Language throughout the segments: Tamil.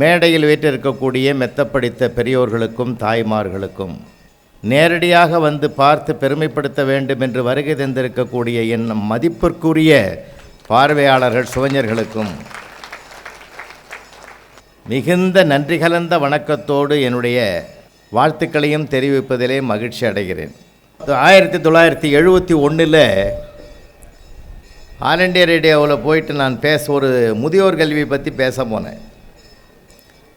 மேடையில் வீற்றிருக்கக்கூடிய மெத்தப்படித்த பெரியோர்களுக்கும் தாய்மார்களுக்கும் நேரடியாக வந்து பார்த்து பெருமைப்படுத்த வேண்டும் என்று வருகை தந்திருக்கக்கூடிய என் மதிப்பிற்குரிய பார்வையாளர்கள் சுவைஞர்களுக்கும் மிகுந்த நன்றி கலந்த வணக்கத்தோடு என்னுடைய வாழ்த்துக்களையும் தெரிவிப்பதிலே மகிழ்ச்சி அடைகிறேன். 1971 ஆல் இண்டியா ரேடியோவில் போயிட்டு நான் ஒரு முதியோர் கல்வி பற்றி பேச போனேன்.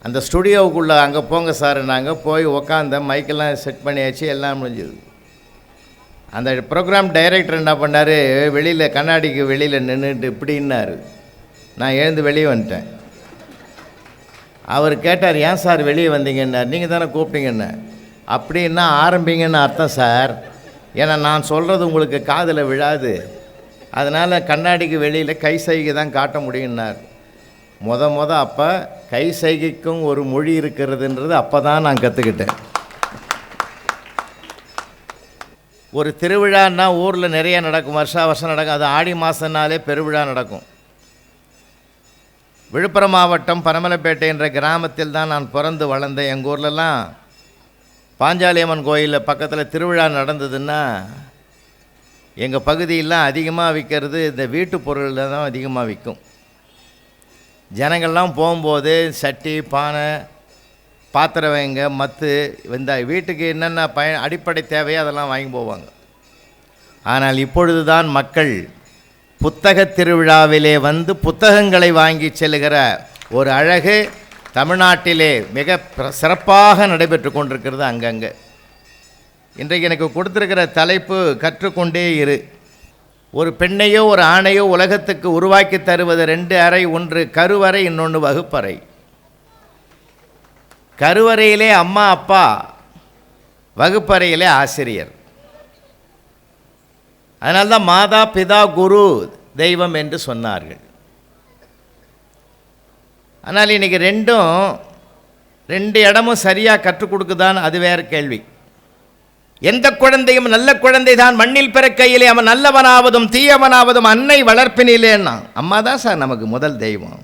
அந்த ஸ்டுடியோவுக்குள்ளே அங்கே போங்க சார், நாங்கள் போய் உக்காந்த மைக்கெல்லாம் செட் பண்ணியாச்சு, எல்லாம் முடிஞ்சது. அந்த ப்ரோக்ராம் டைரக்டர் என்ன பண்ணார், வெளியில் கண்ணாடிக்கு வெளியில் நின்றுட்டு இப்படின்னாரு. நான் எழுந்து வெளியே வந்துட்டேன். அவர் கேட்டார், ஏன் சார் வெளியே வந்தீங்கன்னார். நீங்கள் தானே கூப்பிட்டீங்கன்னு. அப்படின்னா ஆரம்பிங்கன்னு அர்த்தம் சார், ஏன்னா நான் சொல்கிறது உங்களுக்கு காதில் விழாது, அதனால் கண்ணாடிக்கு வெளியில் கை சைகை தான் காட்ட முடியும்னார். அப்போ கை சைகைக்கும் ஒரு மொழி இருக்கிறதுன்றது அப்போ தான் நான் கற்றுக்கிட்டேன். ஒரு திருவிழான்னா ஊரில் நிறைய நடக்கும், வருஷம் நடக்கும். அது ஆடி மாதம்னாலே பெருவிழா நடக்கும். விழுப்புரம் மாவட்டம் பனமலைப்பேட்டை என்ற கிராமத்தில் தான் நான் பிறந்து வளர்ந்தேன். எங்கள் ஊர்லலாம் பாஞ்சாலியம்மன் கோயிலில் பக்கத்தில் திருவிழா நடந்ததுன்னா எங்கள் பகுதியெல்லாம் அதிகமாக விற்கிறது இந்த வீட்டு பொருளில் தான் அதிகமாக விற்கும். ஜனங்கள்லாம் போகும்போது சட்டி, பானை, பாத்திரம் வைங்க, மத்து, இந்த வீட்டுக்கு என்னென்ன அடிப்படை தேவையோ அதெல்லாம் வாங்கி போவாங்க. ஆனால் இப்பொழுது தான் மக்கள் புத்தக திருவிழாவிலே வந்து புத்தகங்களை வாங்கி செல்லுகிற ஒரு அழகு தமிழ்நாட்டிலே மிக சிறப்பாக நடைபெற்று கொண்டிருக்கிறது அங்கங்கே. இன்றைக்கு எனக்கு கொடுத்துருக்கிற தலைப்பு கற்றுக்கொண்டே இரு. ஒரு பெண்ணையோ ஒரு ஆணையோ உலகத்துக்கு உருவாக்கி தருவது 2 அறை, ஒன்று கருவறை, இன்னொன்று வகுப்பறை. கருவறையிலே அம்மா அப்பா, வகுப்பறையிலே ஆசிரியர். அதனால்தான் மாதா பிதா குரு தெய்வம் என்று சொன்னார்கள். ஆனால் இன்றைக்கி 2 இடமும் சரியாக கற்றுக் கொடுக்குதான், அது வேறு கேள்வி. எந்த குழந்தையும் நல்ல குழந்தை தான் மண்ணில் பிறக்கையிலே அவன் நல்லவனாவதும் தீயவனாவதும் அன்னை வளர்ப்பினிலேன்னா. அம்மா தான் சார் நமக்கு முதல் தெய்வம்,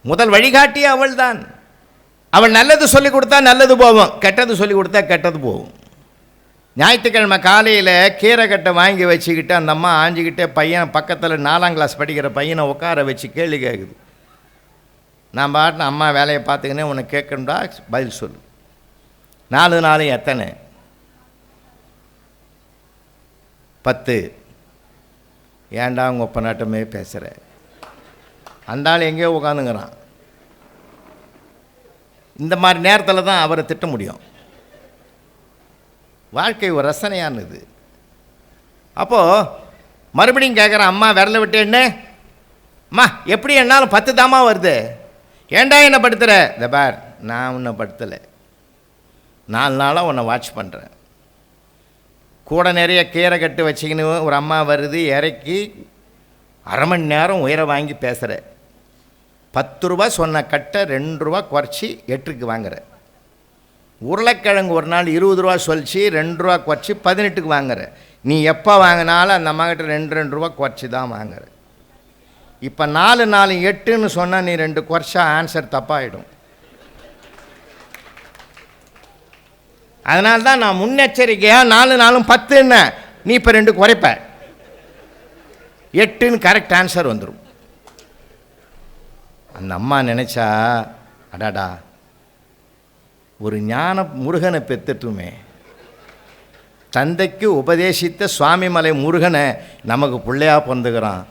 முதல் வழிகாட்டி அவள் தான். அவள் நல்லது சொல்லிக் கொடுத்தா நல்லது போவோம், கெட்டது சொல்லிக் கொடுத்தா கெட்டது போகும். ஞாயிற்றுக்கிழமை காலையில் கீரை கட்டை வாங்கி வச்சுக்கிட்டு அந்த அம்மா ஆஞ்சிக்கிட்டே பையன் பக்கத்தில் 4ஆம் கிளாஸ் படிக்கிற பையனை உட்கார வச்சு கேள்வி கேட்குது. நான் பாட்டின அம்மா வேலையை பார்த்துக்கினே உன்னை கேட்கணும்டா, பதில் சொல்லு. 4 4 எத்தனை? 10. ஏன்டா உங்கள் ஒப்ப நாட்டமே பேசுகிற? அந்த ஆள் எங்கேயோ உட்காந்துங்கிறான். இந்த மாதிரி நேரத்தில் தான் அவரை திட்ட முடியும். வாழ்க்கை ஒரு ரசனையானது. அப்போது மறுபடியும் கேட்குறான், அம்மா விரல விட்டு என்ன அம்மா எப்படி என்னாலும் 10 தாமா வருது, ஏண்டா என்னை படுத்துகிற? இந்த பார், நான் உன்னை படுத்தலை, 4 நாளாக உன்னை வாட்ச் பண்ணுறேன். கூட நிறைய கீரை கட்டு வச்சிக்கின்னு ஒரு அம்மா வருது, இறக்கி 1/2 மணி நேரம் உயர வாங்கி பேசுகிற. 10 ரூபா சொன்ன கட்டை 2 ரூபா குறைச்சி 8க்கு வாங்குற. உருளைக்கிழங்கு ஒரு நாள் 20 ரூபா சொல்லிச்சு, 2 ரூபா குறைச்சி 18க்கு வாங்குற. நீ எப்போ வாங்கினாலும் அந்த அம்மாக்கிட்ட 2 ரூபா குறைச்சி தான் வாங்குற. இப்போ 4 4 8ன்னு சொன்னால் நீ 2 குறைச்சா ஆன்சர் தப்பாகிடும். அதனால தான் நான் முன்னெச்சரிக்கையாக 4 4 10ன்னு நீ இப்போ 2 குறைப்ப, 8ன்னு கரெக்ட் ஆன்சர் வந்துடும். அந்த அம்மா நினச்சா, அடாடா ஒரு ஞான முருகனை பெற்றுட்டுமே, தந்தைக்கு உபதேசித்த சுவாமிமலை முருகனை நமக்கு பிள்ளையாக பிறந்துக்கிறான்.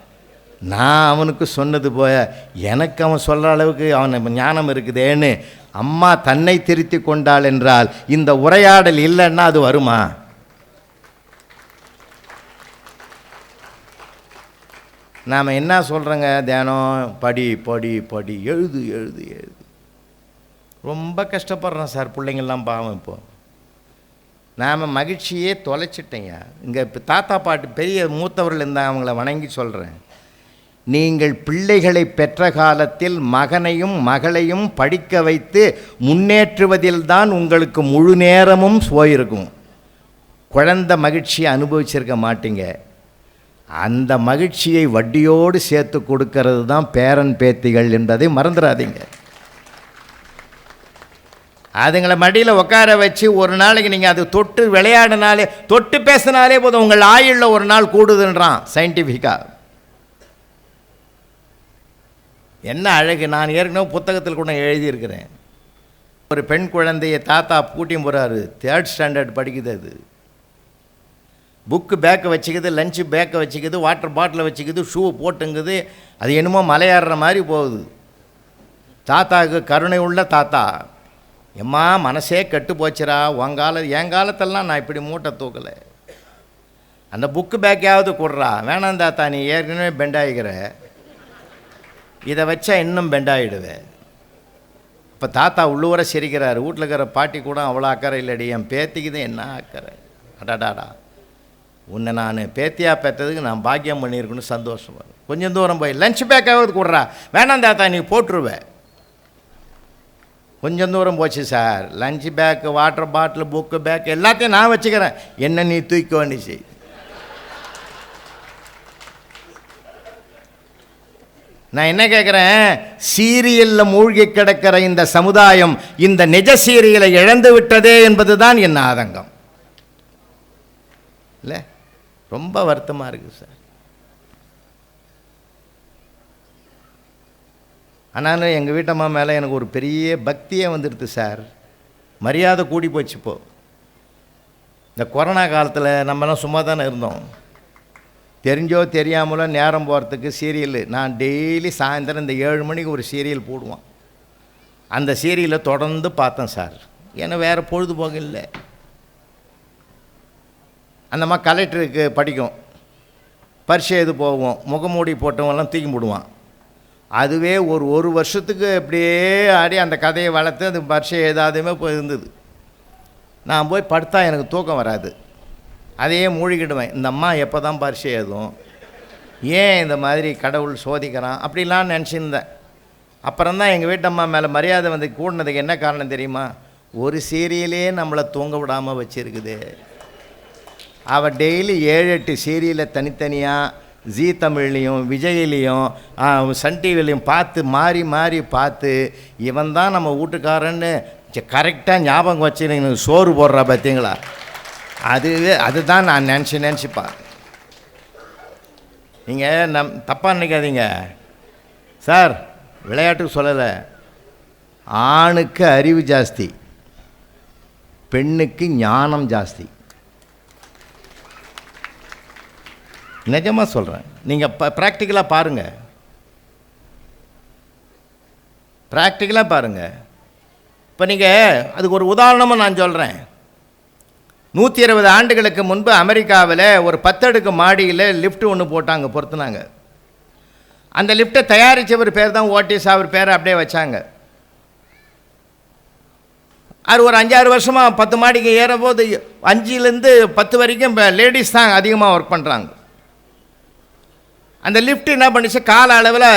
நான் அவனுக்கு சொன்னது போய எனக்கு அவன் சொல்கிற அளவுக்கு அவன் ஞானம் இருக்குதேன்னு அம்மா தன்னை திருத்தி கொண்டாள் என்றால் இந்த உரையாடல் இல்லைன்னா அது வருமா? நாம் என்ன சொல்கிறோங்க, தியானம் படி படி படி, எழுது எழுது எழுது. ரொம்ப கஷ்டப்படுறோம் சார் பிள்ளைங்கள்லாம் பாவம். இப்போது நாம் மகிழ்ச்சியே தொலைச்சிட்டேங்க. இங்கே இப்போ தாத்தா பாட்டு பெரிய மூத்தவர்கள் இருந்தால் அவங்கள வணங்கி சொல்கிறேன், நீங்கள் பிள்ளைகளை பெற்ற காலத்தில் மகனையும் மகளையும் படிக்க வைத்து முன்னேற்றுவதில்தான் உங்களுக்கு முழு நேரமும் போயிருக்கும். குழந்தை மகிழ்ச்சியை அனுபவிச்சிருக்க மாட்டீங்க. அந்த மகிழ்ச்சியை வட்டியோடு சேர்த்து கொடுக்கறது தான் பேரன் பேத்திகள் என்பதை மறந்துடாதீங்க. அதுங்களை மடியில் உட்கார வச்சு ஒரு நாளைக்கு நீங்கள் அது தொட்டு விளையாடினாலே, தொட்டு பேசினாலே போதும், உங்கள் ஆயுளில் ஒரு நாள் கூடுதுன்றான் சயின்டிஃபிக்காக. என்ன அழகு! நான் ஏற்கனவே புத்தகத்தில் கூட எழுதியிருக்கிறேன். ஒரு பெண் குழந்தைய தாத்தா கூட்டியும் போகிறாரு, 3rd ஸ்டாண்டர்ட் படிக்குது. அது புக்கு பேக்கை வச்சுக்குது, லஞ்சு பேக்கை வச்சுக்குது, வாட்டர் பாட்டிலை வச்சுக்குது, ஷூ போட்டுங்குது. அது என்னமோ மலையாடுற மாதிரி போகுது. தாத்தாவுக்கு கருணை உள்ள தாத்தா, எம்மா மனசே கெட்டு போச்சுரா, என் காலத்திலலாம் நான் இப்படி மூட்டை தூக்கலை, அந்த புக்கு பேக்கையாவது கொடுறா. வேணாம் தாத்தா, நீ ஏற்கனவே பெண்டாகிக்கிற, இதை வச்சா இன்னும் பெண்டாகிடுவேன். இப்போ தாத்தா உள்ளூர சிரிக்கிறார். வீட்டில் இருக்கிற பாட்டி கூட அவ்வளோ அக்கறை இல்லடி, என் பேத்திக்கு தான் என்ன அக்கறை. அடாடாடா, உன்னை நான் பேத்தியாக பெற்றதுக்கு நான் பாக்கியம் பண்ணியிருக்கணும், சந்தோஷமாக. கொஞ்சம் தூரம் போய் லஞ்ச் பேக்காவது கொடுறா. வேணாம் தாத்தா, நீ போட்டுருவேன். கொஞ்சம் தூரம் போச்சு sir, lunch bag, water bottle, book bag எல்லாத்தையும் நான் வச்சுக்கிறேன், என்ன நீ தூக்கி வேண்டிச்சு. நான் என்ன கேட்குறேன், சீரியலில் மூழ்கி கிடக்கிற இந்த சமுதாயம் இந்த நிஜ சீரியலை இழந்து விட்டதே என்பது தான் என் ஆதங்கம். இல்லை, ரொம்ப வருத்தமாக இருக்குது சார். ஆனாலும் எங்கள் வீட்டம்மா மேலே எனக்கு ஒரு பெரிய பக்தியே வந்துடுது சார். மரியாதை கூடி போச்சு. இப்போது இந்த கொரோனா காலத்தில் நம்மலாம் சும்மா தானே இருந்தோம். தெரிஞ்சோ தெரியாமலோ நேரம் போகிறதுக்கு சீரியல், நான் டெய்லி சாயந்தரம் இந்த 7 மணிக்கு ஒரு சீரியல் போடுவான். அந்த சீரியலை தொடர்ந்து பார்த்தேன் சார். ஏன்னா வேறு பொழுதுபோக்கு இல்லை. அந்தம்மா கலெக்டருக்கு படிக்கும், பரீட்சை எது போவோம், முகமூடி போட்டவங்கெல்லாம் தூக்கி போடுவான். அதுவே ஒரு வருஷத்துக்கு அப்படியே ஆடி அந்த கதையை வளர்த்து அது பரீட்சை ஏதாவதுமே போய் இருந்தது. நான் போய் படுத்தா எனக்கு தூக்கம் வராது, அதையே மூழ்கிடுவேன். இந்த அம்மா எப்போ தான் பரீட்சை எழுதும், ஏன் இந்த மாதிரி கடவுள் சோதிக்கிறான் அப்படிலாம் நினச்சிருந்தேன். அப்புறம் தான் எங்கள் வீட்டம்மா மேலே மரியாதை வந்து கூடினதுக்கு என்ன காரணம் தெரியுமா, ஒரு சீரியலே நம்மளை தூங்க விடாமல் வச்சுருக்குது. அவள் டெய்லி 7-8 சீரியலை தனித்தனியாக ஜீ தமிழ்லேயும் விஜயிலையும் சன் டிவிலையும் பார்த்து மாறி மாறி பார்த்து, இவன் தான் நம்ம வீட்டுக்காரன்னு கரெக்டாக ஞாபகம் வச்சு எனக்கு சோறு போடுறா பார்த்தீங்களா. அதுதான் நான் நினச்சிப்பேன். நீங்கள் தப்பாக நினைக்காதீங்க சார், விளையாட்டுக்கு சொல்லலை. ஆணுக்கு அறிவு ஜாஸ்தி, பெண்ணுக்கு ஞானம் ஜாஸ்தி. நிஜமாக சொல்கிறேன். நீங்கள் ப்ராக்டிக்கலாக பாருங்கள், ப்ராக்டிக்கலாக பாருங்கள். இப்போ நீங்கள் அதுக்கு ஒரு உதாரணமாக நான் சொல்கிறேன். 120 ஆண்டுகளுக்கு முன்பு அமெரிக்காவில் ஒரு 10 அடுக்கு மாடியில் லிஃப்ட் ஒன்று போட்டாங்க, பொறுத்துனாங்க. அந்த லிஃப்ட்டை தயாரித்தவர் பேர் தான் ஓட்டிஸ், அவர் பேரை அப்படியே வச்சாங்க. அது ஒரு 5-6 வருஷமாக 10 மாடிக்கு ஏறும்போது 5லேருந்து 10 வரைக்கும் லேடிஸ் தான் அதிகமாக ஒர்க் பண்ணுறாங்க. அந்த லிஃப்ட் என்ன பண்ணிச்சு, கால அளவில்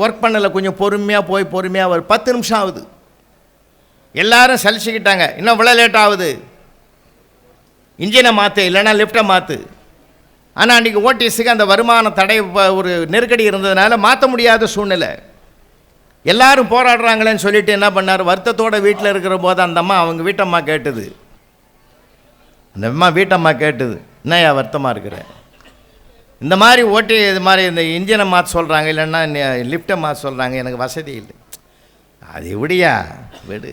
ஒர்க் பண்ணலை, கொஞ்சம் பொறுமையாக போய் பொறுமையாக ஒரு 10 நிமிஷம் ஆகுது. எல்லோரும் சலிச்சுக்கிட்டாங்க, இன்னும் இவ்வளோ லேட் ஆகுது, இன்ஜினை மாற்று இல்லைன்னா லிஃப்ட்டை மாற்று. ஆனால் அன்றைக்கி ஓடிஎஸ்க்கு அந்த வருமான தடை ஒரு நெருக்கடி இருந்ததுனால மாற்ற முடியாத சூழ்நிலை. எல்லோரும் போராடுறாங்களேன்னு சொல்லிட்டு என்ன பண்ணார், வருத்தத்தோடு வீட்டில் இருக்கிற போது அந்த அம்மா அவங்க வீட்டம்மா கேட்டுது, அந்த அம்மா வீட்டம்மா கேட்டுது, என்னையா வருத்தமாக இருக்கிற, இந்த மாதிரி இது மாதிரி இந்த இன்ஜினை மாற்ற சொல்கிறாங்க இல்லைன்னா லிஃப்ட்டை மாற்ற சொல்கிறாங்க, எனக்கு வசதி இல்லை. அது எப்படியா விடு,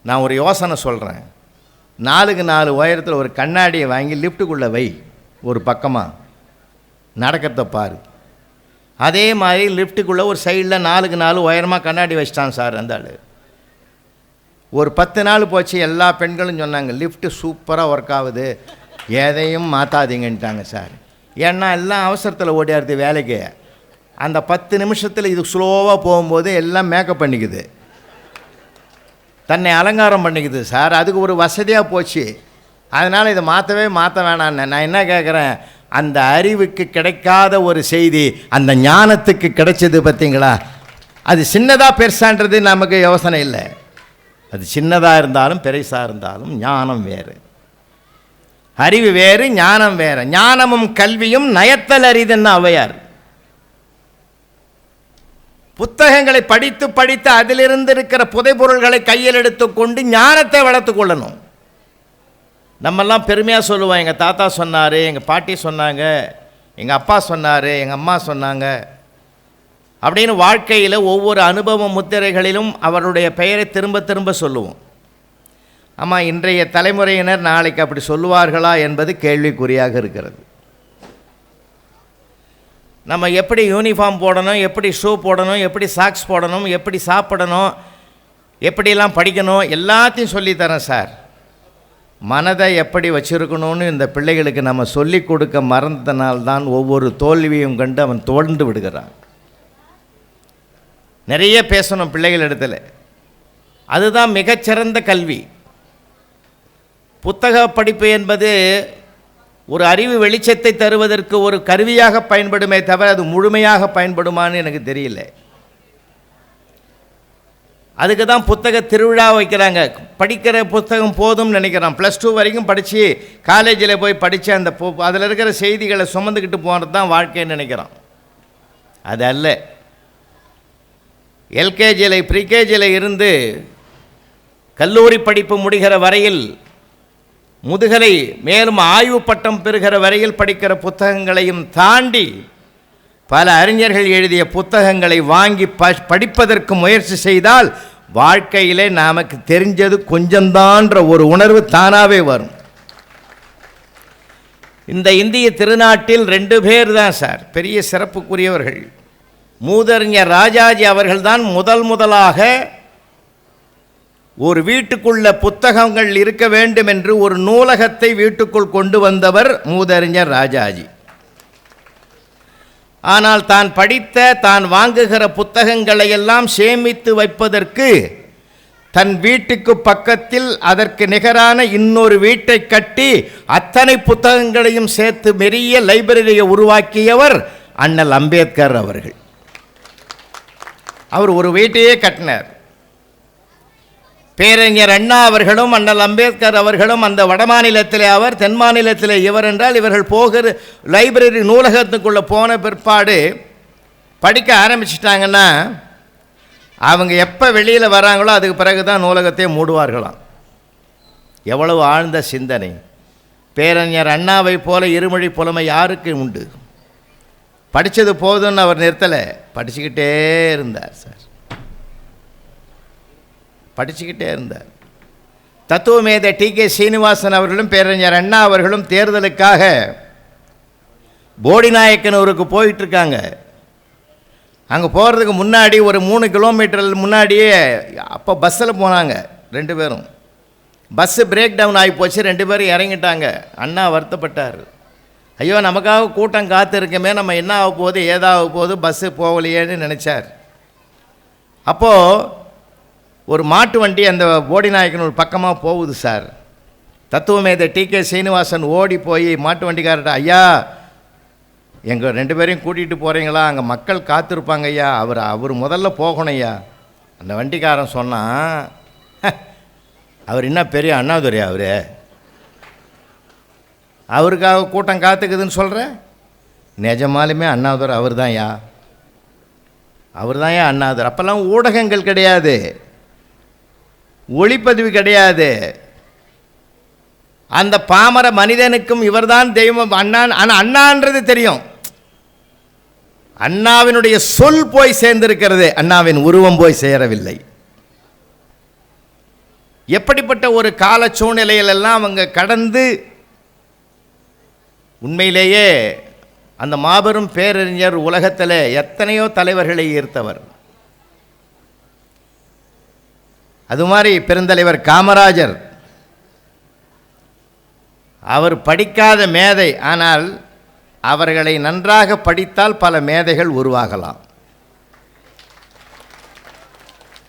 நான் ஒரு யோசனை சொல்கிறேன். 4க்கு 4 உயரத்தில் ஒரு கண்ணாடியை வாங்கி லிஃப்ட்டுக்குள்ளே வை, ஒரு பக்கமாக நடக்கிறத பாரு. அதே மாதிரி லிஃப்ட்டுக்குள்ளே ஒரு சைடில் 4க்கு 4 உயரமாக கண்ணாடி வச்சிட்டான் சார் அந்த ஆள். ஒரு 10 நாள் போச்சு, எல்லா பெண்களும் சொன்னாங்க லிஃப்ட்டு சூப்பராக ஒர்க் ஆகுது, எதையும் மாற்றாதீங்கன்ட்டாங்க சார். ஏன்னா எல்லாம் அவசரத்தில் ஓடியாருது வேலைக்கு. அந்த 10 நிமிஷத்தில் இது ஸ்லோவாக போகும்போது எல்லாம் மேக்கப் பண்ணிக்குது, தன்னை அலங்காரம் பண்ணிக்குது சார். அதுக்கு ஒரு வசதியாக போச்சு. அதனால் இதை மாற்ற வேணான்னு நான் என்ன கேட்குறேன், அந்த அறிவுக்கு கிடைக்காத ஒரு செய்தி அந்த ஞானத்துக்கு கிடைச்சது பார்த்தீங்களா. அது சின்னதாக பெருசான்றது நமக்கு யோசனை இல்லை. அது சின்னதாக இருந்தாலும் பெருசாக இருந்தாலும் ஞானம் வேறு, அறிவு வேறு, ஞானம் வேறு. ஞானமும் கல்வியும் நயத்தல் அரிதுன்னு ஔவையார். புத்தகங்களை படித்து படித்து அதிலிருந்து இருக்கிற புதைபொருள்களை கையில் எடுத்துக்கொண்டு ஞானத்தை வளர்த்து கொள்ளணும். நம்மெல்லாம் பெருமையாக சொல்லுவோம், எங்கள் தாத்தா சொன்னார், எங்கள் பாட்டி சொன்னாங்க, எங்கள் அப்பா சொன்னார், எங்கள் அம்மா சொன்னாங்க அப்படின்னு வாழ்க்கையில் ஒவ்வொரு அனுபவ முத்திரைகளிலும் அவருடைய பெயரை திரும்ப திரும்ப சொல்லுவோம். ஆமாம், இன்றைய தலைமுறையினர் நாளைக்கு அப்படி சொல்லுவார்களா என்பது கேள்விக்குறியாக இருக்கிறது. நம்ம எப்படி யூனிஃபார்ம் போடணும், எப்படி ஷூ போடணும், எப்படி சாக்ஸ் போடணும், எப்படி சாப்பிடணும், எப்படிலாம் படிக்கணும் எல்லாத்தையும் சொல்லித்தரேன் சார். மனதை எப்படி வச்சுருக்கணும்னு இந்த பிள்ளைகளுக்கு நம்ம சொல்லிக் கொடுக்க மறந்தனால்தான் ஒவ்வொரு தோல்வியும் கண்டு அவன் தோழ்ந்து விடுகிறான். நிறைய பேசணும் பிள்ளைகள் இடத்துல. அதுதான் மிகச்சிறந்த கல்வி. புத்தக படிப்பு என்பது ஒரு அறிவு வெளிச்சத்தை தருவதற்கு ஒரு கருவியாக பயன்படுமே தவிர அது முழுமையாக பயன்படுமான்னு எனக்கு தெரியல. அதுக்கு தான் புத்தக திருவிழா வைக்கிறாங்க. படிக்கிற புத்தகம் போதும்னு நினைக்கிறான். +2 வரைக்கும் படித்து காலேஜில் போய் படித்து அந்த அதில் இருக்கிற செய்திகளை சுமந்துக்கிட்டு போகிறது தான் வாழ்க்கைன்னு நினைக்கிறான். அது அல்ல. எல்கேஜியில் ப்ரீகேஜியில் இருந்து கல்லூரி படிப்பு முடிகிற வரையில், முதுகலை மேலும் ஆய்வு பட்டம் பெறுகிற வரையில் படிக்கிற புத்தகங்களையும் தாண்டி பல அறிஞர்கள் எழுதிய புத்தகங்களை வாங்கி படிப்பதற்கு முயற்சி செய்தால் வாழ்க்கையிலே நமக்கு தெரிஞ்சது கொஞ்சம்தான்ற ஒரு உணர்வு தானாகவே வரும். இந்த இந்திய திருநாட்டில் 2 பேர் தான் சார் பெரிய சிறப்புக்குரியவர்கள். மூதறிஞர் ராஜாஜி அவர்கள்தான் முதலாக ஒரு வீட்டுக்குள்ள புத்தகங்கள் இருக்க வேண்டும் என்று ஒரு நூலகத்தை வீட்டுக்குள் கொண்டு வந்தவர் மூதறிஞர் ராஜாஜி. ஆனால் தான் படித்த, தான் வாங்குகிற புத்தகங்களை எல்லாம் சேமித்து வைப்பதற்கு தன் வீட்டுக்கு பக்கத்தில் அதற்கு நிகரான இன்னொரு வீட்டை கட்டி அத்தனை புத்தகங்களையும் சேர்த்து பெரிய லைப்ரரியை உருவாக்கியவர் அண்ணல் அம்பேத்கர் அவர்கள். அவர் ஒரு வீட்டையே கட்டினார். பேரறிஞர் அண்ணா அவர்களும் அண்ணல் அம்பேத்கர் அவர்களும் அந்த வட மாநிலத்திலே அவர், தென் மாநிலத்திலே இவர் என்றால் இவர்கள் போகிற லைப்ரரி நூலகத்துக்குள்ளே போன பிற்பாடு படிக்க ஆரம்பிச்சிட்டாங்கன்னா அவங்க எப்போ வெளியில் வராங்களோ அதுக்கு பிறகு தான் நூலகத்தை மூடுவார்களாம். எவ்வளவு ஆழ்ந்த சிந்தனை! பேரறிஞர் அண்ணாவை போல இருமொழி புலமை யாருக்கு உண்டு? படித்தது போதும்னு அவர் நிறுத்தலை, படிச்சுக்கிட்டே இருந்தார் சார், படிச்சுக்கிட்டே இருந்தார். தத்துவமேதை டி.கே. சீனிவாசன் அவர்களும் பேரறிஞர் அண்ணா அவர்களும் தேர்தலுக்காக போடிநாயக்கனூருக்கு போயிட்டுருக்காங்க. அங்கே போகிறதுக்கு முன்னாடி ஒரு 3 கிலோமீட்டர் முன்னாடியே அப்போ பஸ்ஸில் போனாங்க 2 பேரும். பஸ்ஸு பிரேக் டவுன் ஆகி போச்சு, 2 பேரும் இறங்கிட்டாங்க. அண்ணா வருத்தப்பட்டார். ஐயோ, நமக்காக கூட்டம் காத்திருக்கமே, நம்ம என்ன ஆக போகுது ஏதாக போகுது, பஸ்ஸு போகலையேன்னு நினச்சார். அப்போது ஒரு மாட்டு வண்டி அந்த போடிநாயக்கனூர் பக்கமாக போகுது சார். தத்துவமேதை டி.கே. சீனிவாசன் ஓடி போய் மாட்டு வண்டிக்காரர்கிட்ட, ஐயா எங்கள் 2 பேரையும் கூட்டிகிட்டு போகிறீங்களா, அங்கே மக்கள் காத்திருப்பாங்க ஐயா, அவர் முதல்ல போகணும் ஐயா. அந்த வண்டிக்காரன் சொன்னான், அவர் என்ன பெரிய அண்ணாதுரை, அவருக்காக கூட்டம் காத்துக்குதுன்னு சொல்கிற? நிஜமாலுமே அண்ணாதுரை அவர் தான் யா, அண்ணாதுரை. அப்போல்லாம் ஊடகங்கள் கிடையாது, ஒளிப்பதிவு கிடையாது. அந்த பாமர மனிதனுக்கும் இவர்தான் தெய்வம் அண்ணா. ஆனால் அண்ணான்றது தெரியும், அண்ணாவினுடைய சொல் போய் சேர்ந்திருக்கிறது, அண்ணாவின் உருவம் போய் சேரவில்லை. எப்படிப்பட்ட ஒரு கால சூழ்நிலையிலெல்லாம் அவங்க கடந்து உண்மையிலேயே அந்த மாபெரும் பேரறிஞர் உலகத்தில் எத்தனையோ தலைவர்களை ஈர்த்தவர். அது மாதிரி பெருந்தலைவர் காமராஜர், அவர் படிக்காத மேதை, ஆனால் அவர்களை நன்றாக படித்தால் பல மேதைகள் உருவாகலாம்.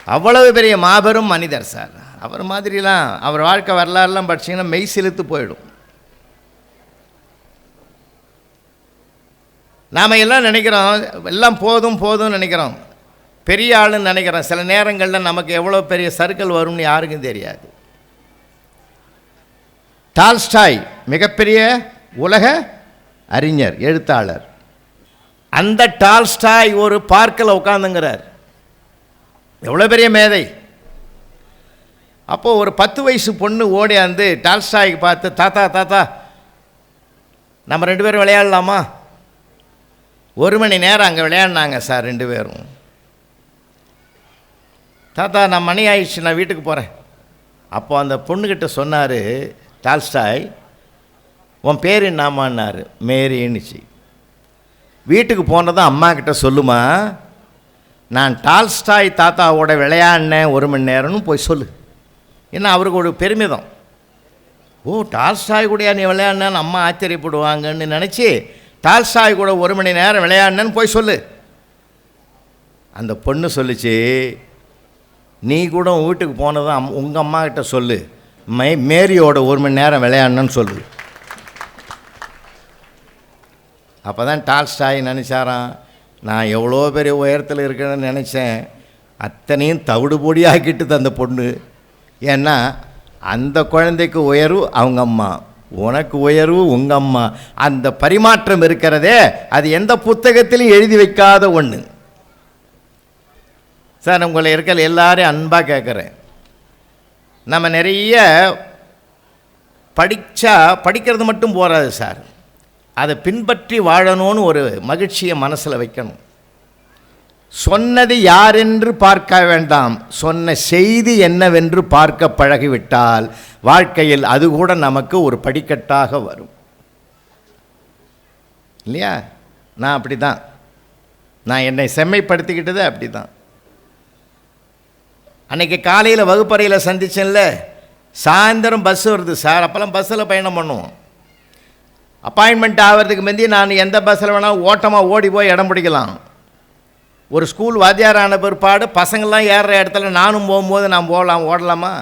அவ்வளவு பெரிய மாபெரும் மனிதர் சார். அவர் மாதிரிலாம் அவர் வாழ்க்கை வரலாறுலாம் படிச்சிங்கன்னா மெய் சிலுத்து போயிடும். நாம் எல்லாம் நினைக்கிறோம், எல்லாம் போதும்னு நினைக்கிறோம், பெரிய ஆளுன்னு நினைக்கிறோம். சில நேரங்களில் நமக்கு எவ்வளோ பெரிய சர்க்கிள் வரும்னு யாருக்கும் தெரியாது. டால்ஸ்டாய் மிகப்பெரிய உலக அறிஞர், எழுத்தாளர். அந்த டால்ஸ்டாய் ஒரு பார்க்கில் உட்காந்துங்கிறார். எவ்வளோ பெரிய மேதை. அப்போது ஒரு 10 வயசு பொண்ணு ஓடியாந்து டால்ஸ்டாய்க்கு பார்த்து, தாத்தா தாத்தா நம்ம 2 பேரும் விளையாடலாமா? 1 மணி நேரம் அங்கே விளையாடினாங்க சார் 2 பேரும். தாத்தா நான் மணி ஆயிடுச்சு, நான் வீட்டுக்கு போகிறேன். அப்போ அந்த பொண்ணுக்கிட்ட சொன்னார் டால்ஸ்டாய், உன் பேர் என்னாமான்னாரு. மேரின்னுச்சு. வீட்டுக்கு போனதும் அம்மா கிட்ட சொல்லுமா, நான் டால்ஸ்டாய் தாத்தாவோட விளையாடினேன் 1 மணி நேரம்னு போய் சொல்லு. ஏன்னா அவருக்கு ஒரு பெருமிதம். ஓ, டால்ஸ்டாய் கூடயா நீ விளையாடினேன்னு அம்மா ஆச்சரியப்படுவாங்கன்னு நினச்சி டால்ஸ்டாய் கூட 1 மணி நேரம் விளையாடினேன்னு போய் சொல்லு. அந்த பொண்ணு சொல்லிச்சு, நீ கூட வீட்டுக்கு போனதும் உங்கள் அம்மா கிட்ட சொல்லு, மேரியோட 1 மணி நேரம் விளையாடணுன்னு சொல்லு. அப்போ தான் டால்ஸ்டாய் நினச்சாராம், நான் எவ்வளோ பெரிய உயரத்தில் இருக்கிறேன்னு நினச்சேன், அத்தனையும் தவிடு பொடியாக்கிட்டு அந்த பொண்ணு. ஏன்னா அந்த குழந்தைக்கு உயர்வு அவங்க அம்மா, உனக்கு உயர்வு உங்கள் அம்மா. அந்த பரிமாற்றம் இருக்கிறதே, அது எந்த புத்தகத்திலையும் எழுதி வைக்காத ஒன்று சார். உங்களை இருக்கிற எல்லாரையும் அன்பாக கேட்குறேன், நம்ம நிறைய படிக்கிறது மட்டும் போகாது சார், அதை பின்பற்றி வாழணும்னு ஒரு மகிழ்ச்சியை மனசில் வைக்கணும். சொன்னது யாரென்று பார்க்க வேண்டாம், சொன்ன செய்தி என்னவென்று பார்க்க பழகிவிட்டால் வாழ்க்கையில் அது கூட நமக்கு ஒரு படிக்கட்டாக வரும் இல்லையா? நான் அப்படி தான், நான் என்னை செம்மைப்படுத்திக்கிட்டது அப்படி தான். அன்றைக்கி காலையில் வகுப்பறையில் சந்திச்சேன்ல, சாயந்தரம் பஸ் வருது சார், அப்போல்லாம் பஸ்ஸில் பயணம் பண்ணுவோம். அப்பாயின்மெண்ட் ஆகிறதுக்கு முந்தி நான் எந்த பஸ்ஸில் வேணால் ஓட்டமாக ஓடி போய் இடம் பிடிக்கலாம். ஒரு ஸ்கூல் வாத்தியாரான பிற்பாடு பசங்கள்லாம் ஏறுற இடத்துல நானும் போகும்போது நான் ஓடலாமா?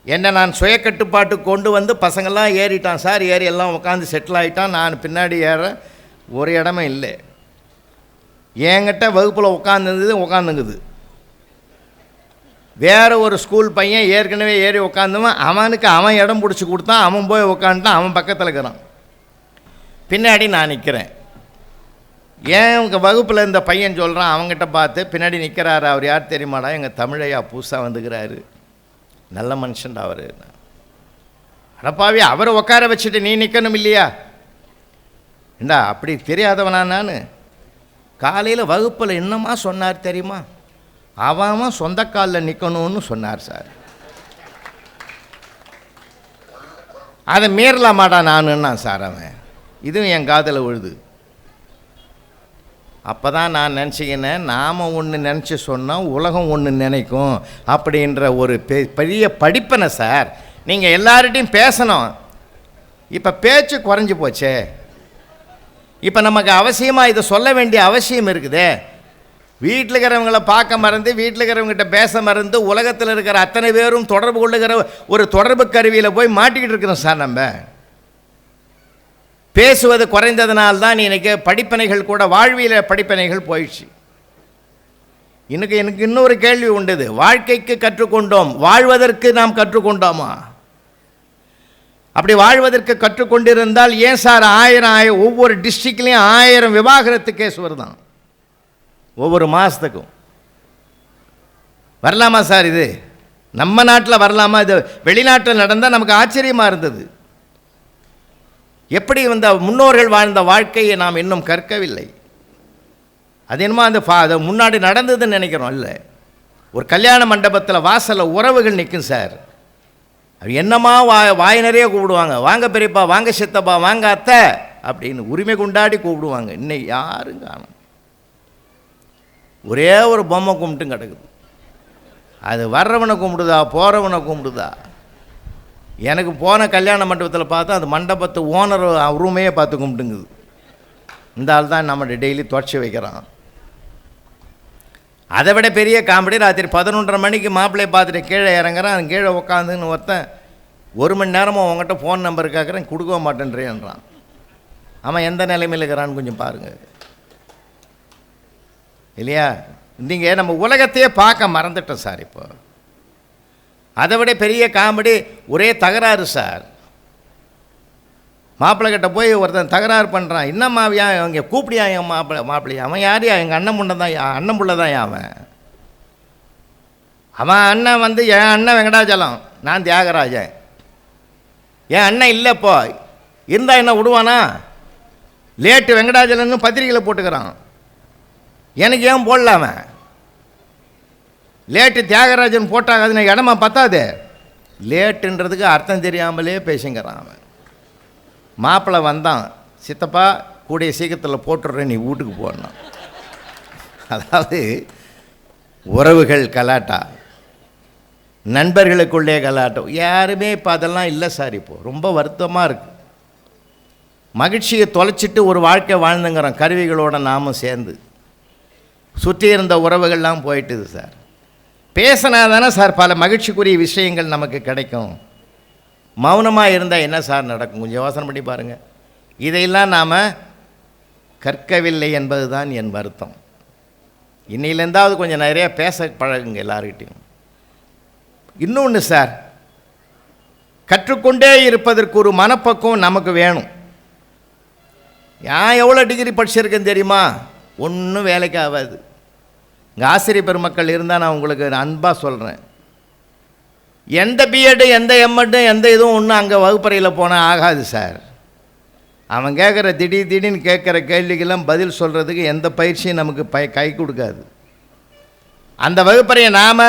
என்ன நான் சுய கட்டுப்பாட்டு கொண்டு வந்து பசங்கள்லாம் ஏறிட்டான் சார், ஏறி எல்லாம் உட்காந்து செட்டில் ஆகிட்டான். நான் பின்னாடி ஏற ஒரு இடமே இல்லை. என்கிட்ட வகுப்பில் உட்காந்துங்குது. வேறு ஒரு ஸ்கூல் பையன் ஏற்கனவே ஏறி உட்காந்துவன், அவனுக்கு அவன் இடம் பிடிச்சி கொடுத்தான், அவன் போய் உட்காந்துட்டான், அவன் பக்கத்தில் இருக்கிறான். பின்னாடி நான் நிற்கிறேன். ஏன் உங்கள் வகுப்பில் இந்த பையன் சொல்கிறான், அவங்ககிட்ட பார்த்து பின்னாடி நிற்கிறாரு, அவர் யார் தெரியுமாடா? எங்கள் தமிழையா புதுசாக வந்துக்கிறாரு, நல்ல மனுஷன்டா அவர். அடப்பாவி, அவரை உட்கார வச்சுட்டு நீ நிற்கணும் இல்லையா? ஏண்டா அப்படி தெரியாதவனா நான்? காலையில் வகுப்பில் என்னமா சொன்னார் தெரியுமா? அவன் சொந்த காலில் நிற்கணும்னு சொன்னார் சார். அதை மீறலாமாடா நானுன்னா சார் அவன். இதுவும் என் காதில் விழுது. அப்போ தான் நான் நினச்சிக்கினேன், நாம் ஒன்று நினச்சி சொன்னால் உலகம் ஒன்று நினைக்கும் அப்படின்ற ஒரு பெரிய படிப்பனை சார். நீங்கள் எல்லார்கிட்டையும் பேசணும். இப்போ பேச்சு குறைஞ்சி போச்சே. இப்போ நமக்கு அவசியமாக இதை சொல்ல வேண்டிய அவசியம் இருக்குதே. வீட்டில் இருக்கிறவங்கள பார்க்க மறந்து, வீட்டில் இருக்கிறவங்ககிட்ட பேச மறந்து, உலகத்தில் இருக்கிற அத்தனை பேரும் தொடர்பு கொள்ளுகிற ஒரு தொடர்பு கருவியில் போய் மாட்டிக்கிட்டு இருக்கிறோம் சார். நம்ம பேசுவது குறைந்ததுனால்தான் இன்றைக்கி படிப்பனைகள் கூட, வாழ்வியல் படிப்பனைகள் போயிடுச்சு. எனக்கு இன்னொரு கேள்வி உண்டுது. வாழ்க்கைக்கு கற்றுக்கொண்டோம், வாழ்வதற்கு நாம் கற்றுக்கொண்டோமா? அப்படி வாழ்வதற்கு கற்றுக்கொண்டிருந்தால் ஏன் சார் 1000 ஒவ்வொரு டிஸ்ட்ரிக்ட்லேயும் 1000 விவாகரத்து கேஸ் வருதான் ஒவ்வொரு மாதத்துக்கும்? வரலாமா சார்? இது நம்ம நாட்டில் வரலாமா? இது வெளிநாட்டில் நடந்தால் நமக்கு ஆச்சரியமாக இருந்தது. எப்படி இந்த முன்னோர்கள் வாழ்ந்த வாழ்க்கையை நாம் இன்னும் கற்கவில்லை. அது என்னமோ அந்த முன்னாடி நடந்ததுன்னு நினைக்கிறோம். இல்லை, ஒரு கல்யாண மண்டபத்தில் வாசலில் உறவுகள் நிற்கும் சார். அது என்னமா வாய் நிறைய கூப்பிடுவாங்க, வாங்க பெரியப்பா, வாங்க சித்தப்பா, வாங்க அத்தை அப்படின்னு உரிமை கொண்டாடி கூப்பிடுவாங்க. இன்னைக்கு யாரும் காணும். ஒரே ஒரு பொம்மை கும்பிட்டும் கிடக்குது. அது வர்றவனை கும்பிடுதா, போகிறவனை கும்பிடுதா? எனக்கு போன கல்யாண மண்டபத்தில் பார்த்தா அது மண்டபத்து ஓனர் ரூமையே பார்த்து கும்பிட்டுங்குது. இந்த ஆள் தான் நம்ம டெய்லி தொடச்சி வைக்கிறான். அதை விட பெரிய காமெடி, ராத்திரி 11:30 மணிக்கு மாப்பிள்ளையை பார்த்துட்டு கீழே இறங்குறான். கீழே உட்காந்துன்னு ஒருத்தன் 1 மணி நேரமாக உங்கள்கிட்ட ஃபோன் நம்பர் கேட்குறேன், கொடுக்க மாட்டேன்றேன்றான். அவன் எந்த நிலைமையில் இருக்கிறான்னு கொஞ்சம் பாருங்கள் இல்லையா? நீங்கள் நம்ம உலகத்தையே பார்க்க மறந்துட்டோம் சார். இப்போ அதை விட பெரிய காமெடி, ஒரே தகராறு சார். மாப்பிள்ளை கிட்ட போய் ஒருத்தன் தகராறு பண்ணுறான். என்னம்மாவியா இங்கே கூப்பிடியா என் மாப்பிள்ளையா? அவன் யாரையா? எங்கள் அண்ணன் புள்ள தான், அவன் அவன் அண்ணன் வந்து என் அண்ணன் வெங்கடாச்சலம், நான் தியாகராஜன். என் அண்ணன் இல்லைப்போ, இருந்தால் என்ன விடுவானா? லேட்டு வெங்கடாச்சலன்னு பத்திரிகையில் போட்டுக்கிறான், எனக்கு ஏன் போடலாம? லேட்டு தியாகராஜன் போட்டாங்க, இடமா பத்தாது. லேட்டுன்றதுக்கு அர்த்தம் தெரியாமலே பேசுங்கிறான் அவன். மாப்பிள்ளை வந்தான், சித்தப்பா கூடிய சீக்கிரத்தில் போட்டுடுறேன், நீ வீட்டுக்கு போடணும். அதாவது உறவுகள் கலாட்டா, நண்பர்களுக்குள்ளே கலாட்டம். யாருமே இப்போ அதெல்லாம் இல்லை சார். இப்போது ரொம்ப வருத்தமாக இருக்குது. மகிழ்ச்சியை தொலைச்சிட்டு ஒரு வாழ்க்கை வாழ்ந்துங்கிறோம், கருவிகளோடு நாமும் சேர்ந்து. சுற்றி இருந்த உறவுகள்லாம் போயிட்டுது சார். பேசினா தானே சார் பல மகிழ்ச்சிக்குரிய விஷயங்கள் நமக்கு கிடைக்கும். மௌனமாக இருந்தால் என்ன சார் நடக்கும்? கொஞ்சம் யோசனை பண்ணி பாருங்கள். இதையெல்லாம் நாம் கற்கவில்லை என்பது தான் என் வருத்தம். இன்னிலேருந்தாவது கொஞ்சம் நிறையா பேச பழகுங்க எல்லார்கிட்டையும். இன்னொன்று சார், கற்றுக்கொண்டே இருப்பதற்கு ஒரு மனப்பக்குவம் நமக்கு வேணும். நான் எவ்வளோ டிகிரி படிச்சிருக்கேன்னு தெரியுமா? ஒன்றும் வேலைக்கு ஆகாது. இங்கே ஆசிரியர் பெருமக்கள் இருந்தால் நான் உங்களுக்கு அன்பாக சொல்கிறேன், எந்த பிஎட்டு எந்த எம்எட்டு எந்த இதுவும் ஒன்றும் அங்கே வகுப்பறையில் போனால் ஆகாது சார். அவன் கேட்குற திடீர்னு கேட்குற கேள்விக்கெல்லாம் பதில் சொல்கிறதுக்கு எந்த பயிற்சியும் நமக்கு கை கொடுக்காது. அந்த வகுப்பறையை நாம்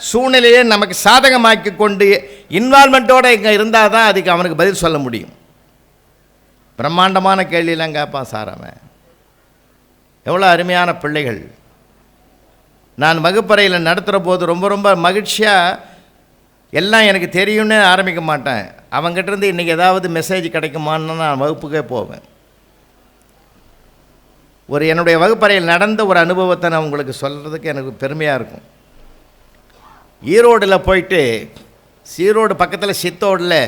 சூழ்நிலையை நமக்கு சாதகமாக்கி கொண்டு இன்வால்மெண்ட்டோடு இங்கே இருந்தால் தான் அதுக்கு அவனுக்கு பதில் சொல்ல முடியும். பிரம்மாண்டமான கேள்வியெல்லாம் கேட்பான் சார் அவன். எவ்வளோ அருமையான பிள்ளைகள். நான் வகுப்பறையில் நடத்துகிற போது ரொம்ப ரொம்ப மகிழ்ச்சியாக எல்லாம் எனக்கு தெரியும்னு ஆரம்பிக்க மாட்டேன். அவங்ககிட்டருந்து இன்றைக்கி ஏதாவது மெசேஜ் கிடைக்குமான்னு நான் வகுப்புக்கே போவேன். என்னுடைய வகுப்பறையில் நடந்த ஒரு அனுபவத்தை நான் உங்களுக்கு சொல்கிறதுக்கு எனக்கு பெருமையாக இருக்கும். ஈரோடில் போயிட்டு, ஈரோடு பக்கத்தில் சித்தோடில்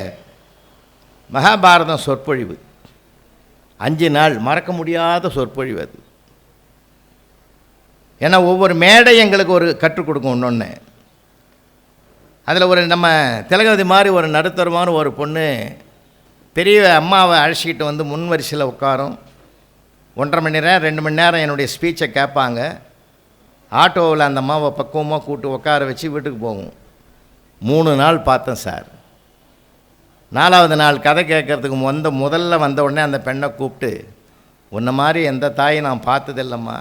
மகாபாரதம் சொற்பொழிவு 5 நாள், மறக்க முடியாத சொற்பொழிவு அது. ஏன்னா ஒவ்வொரு மேடை எங்களுக்கு ஒரு கற்றுக் கொடுக்கும் ஒன்று. அதில் ஒரு நம்ம திலகவதி மாதிரி ஒரு நடுத்தரமான ஒரு பொண்ணு பெரிய அம்மாவை அழைச்சிக்கிட்டு வந்து முன் வரிசையில் உட்காரும். 1.5 மணி நேரம் 2 மணி நேரம் என்னுடைய ஸ்பீச்சை கேட்பாங்க. ஆட்டோவில் அந்த அம்மாவை பக்குவமாக கூப்பிட்டு உட்கார வச்சு வீட்டுக்கு போகும். 3 நாள் பார்த்தேன் சார். 4வது நாள் கதை கேட்குறதுக்கு முதல்ல வந்த உடனே அந்த பெண்ணை கூப்பிட்டு, உன்ன மாதிரி எந்த தாயை நான் பார்த்ததில்லம்மா,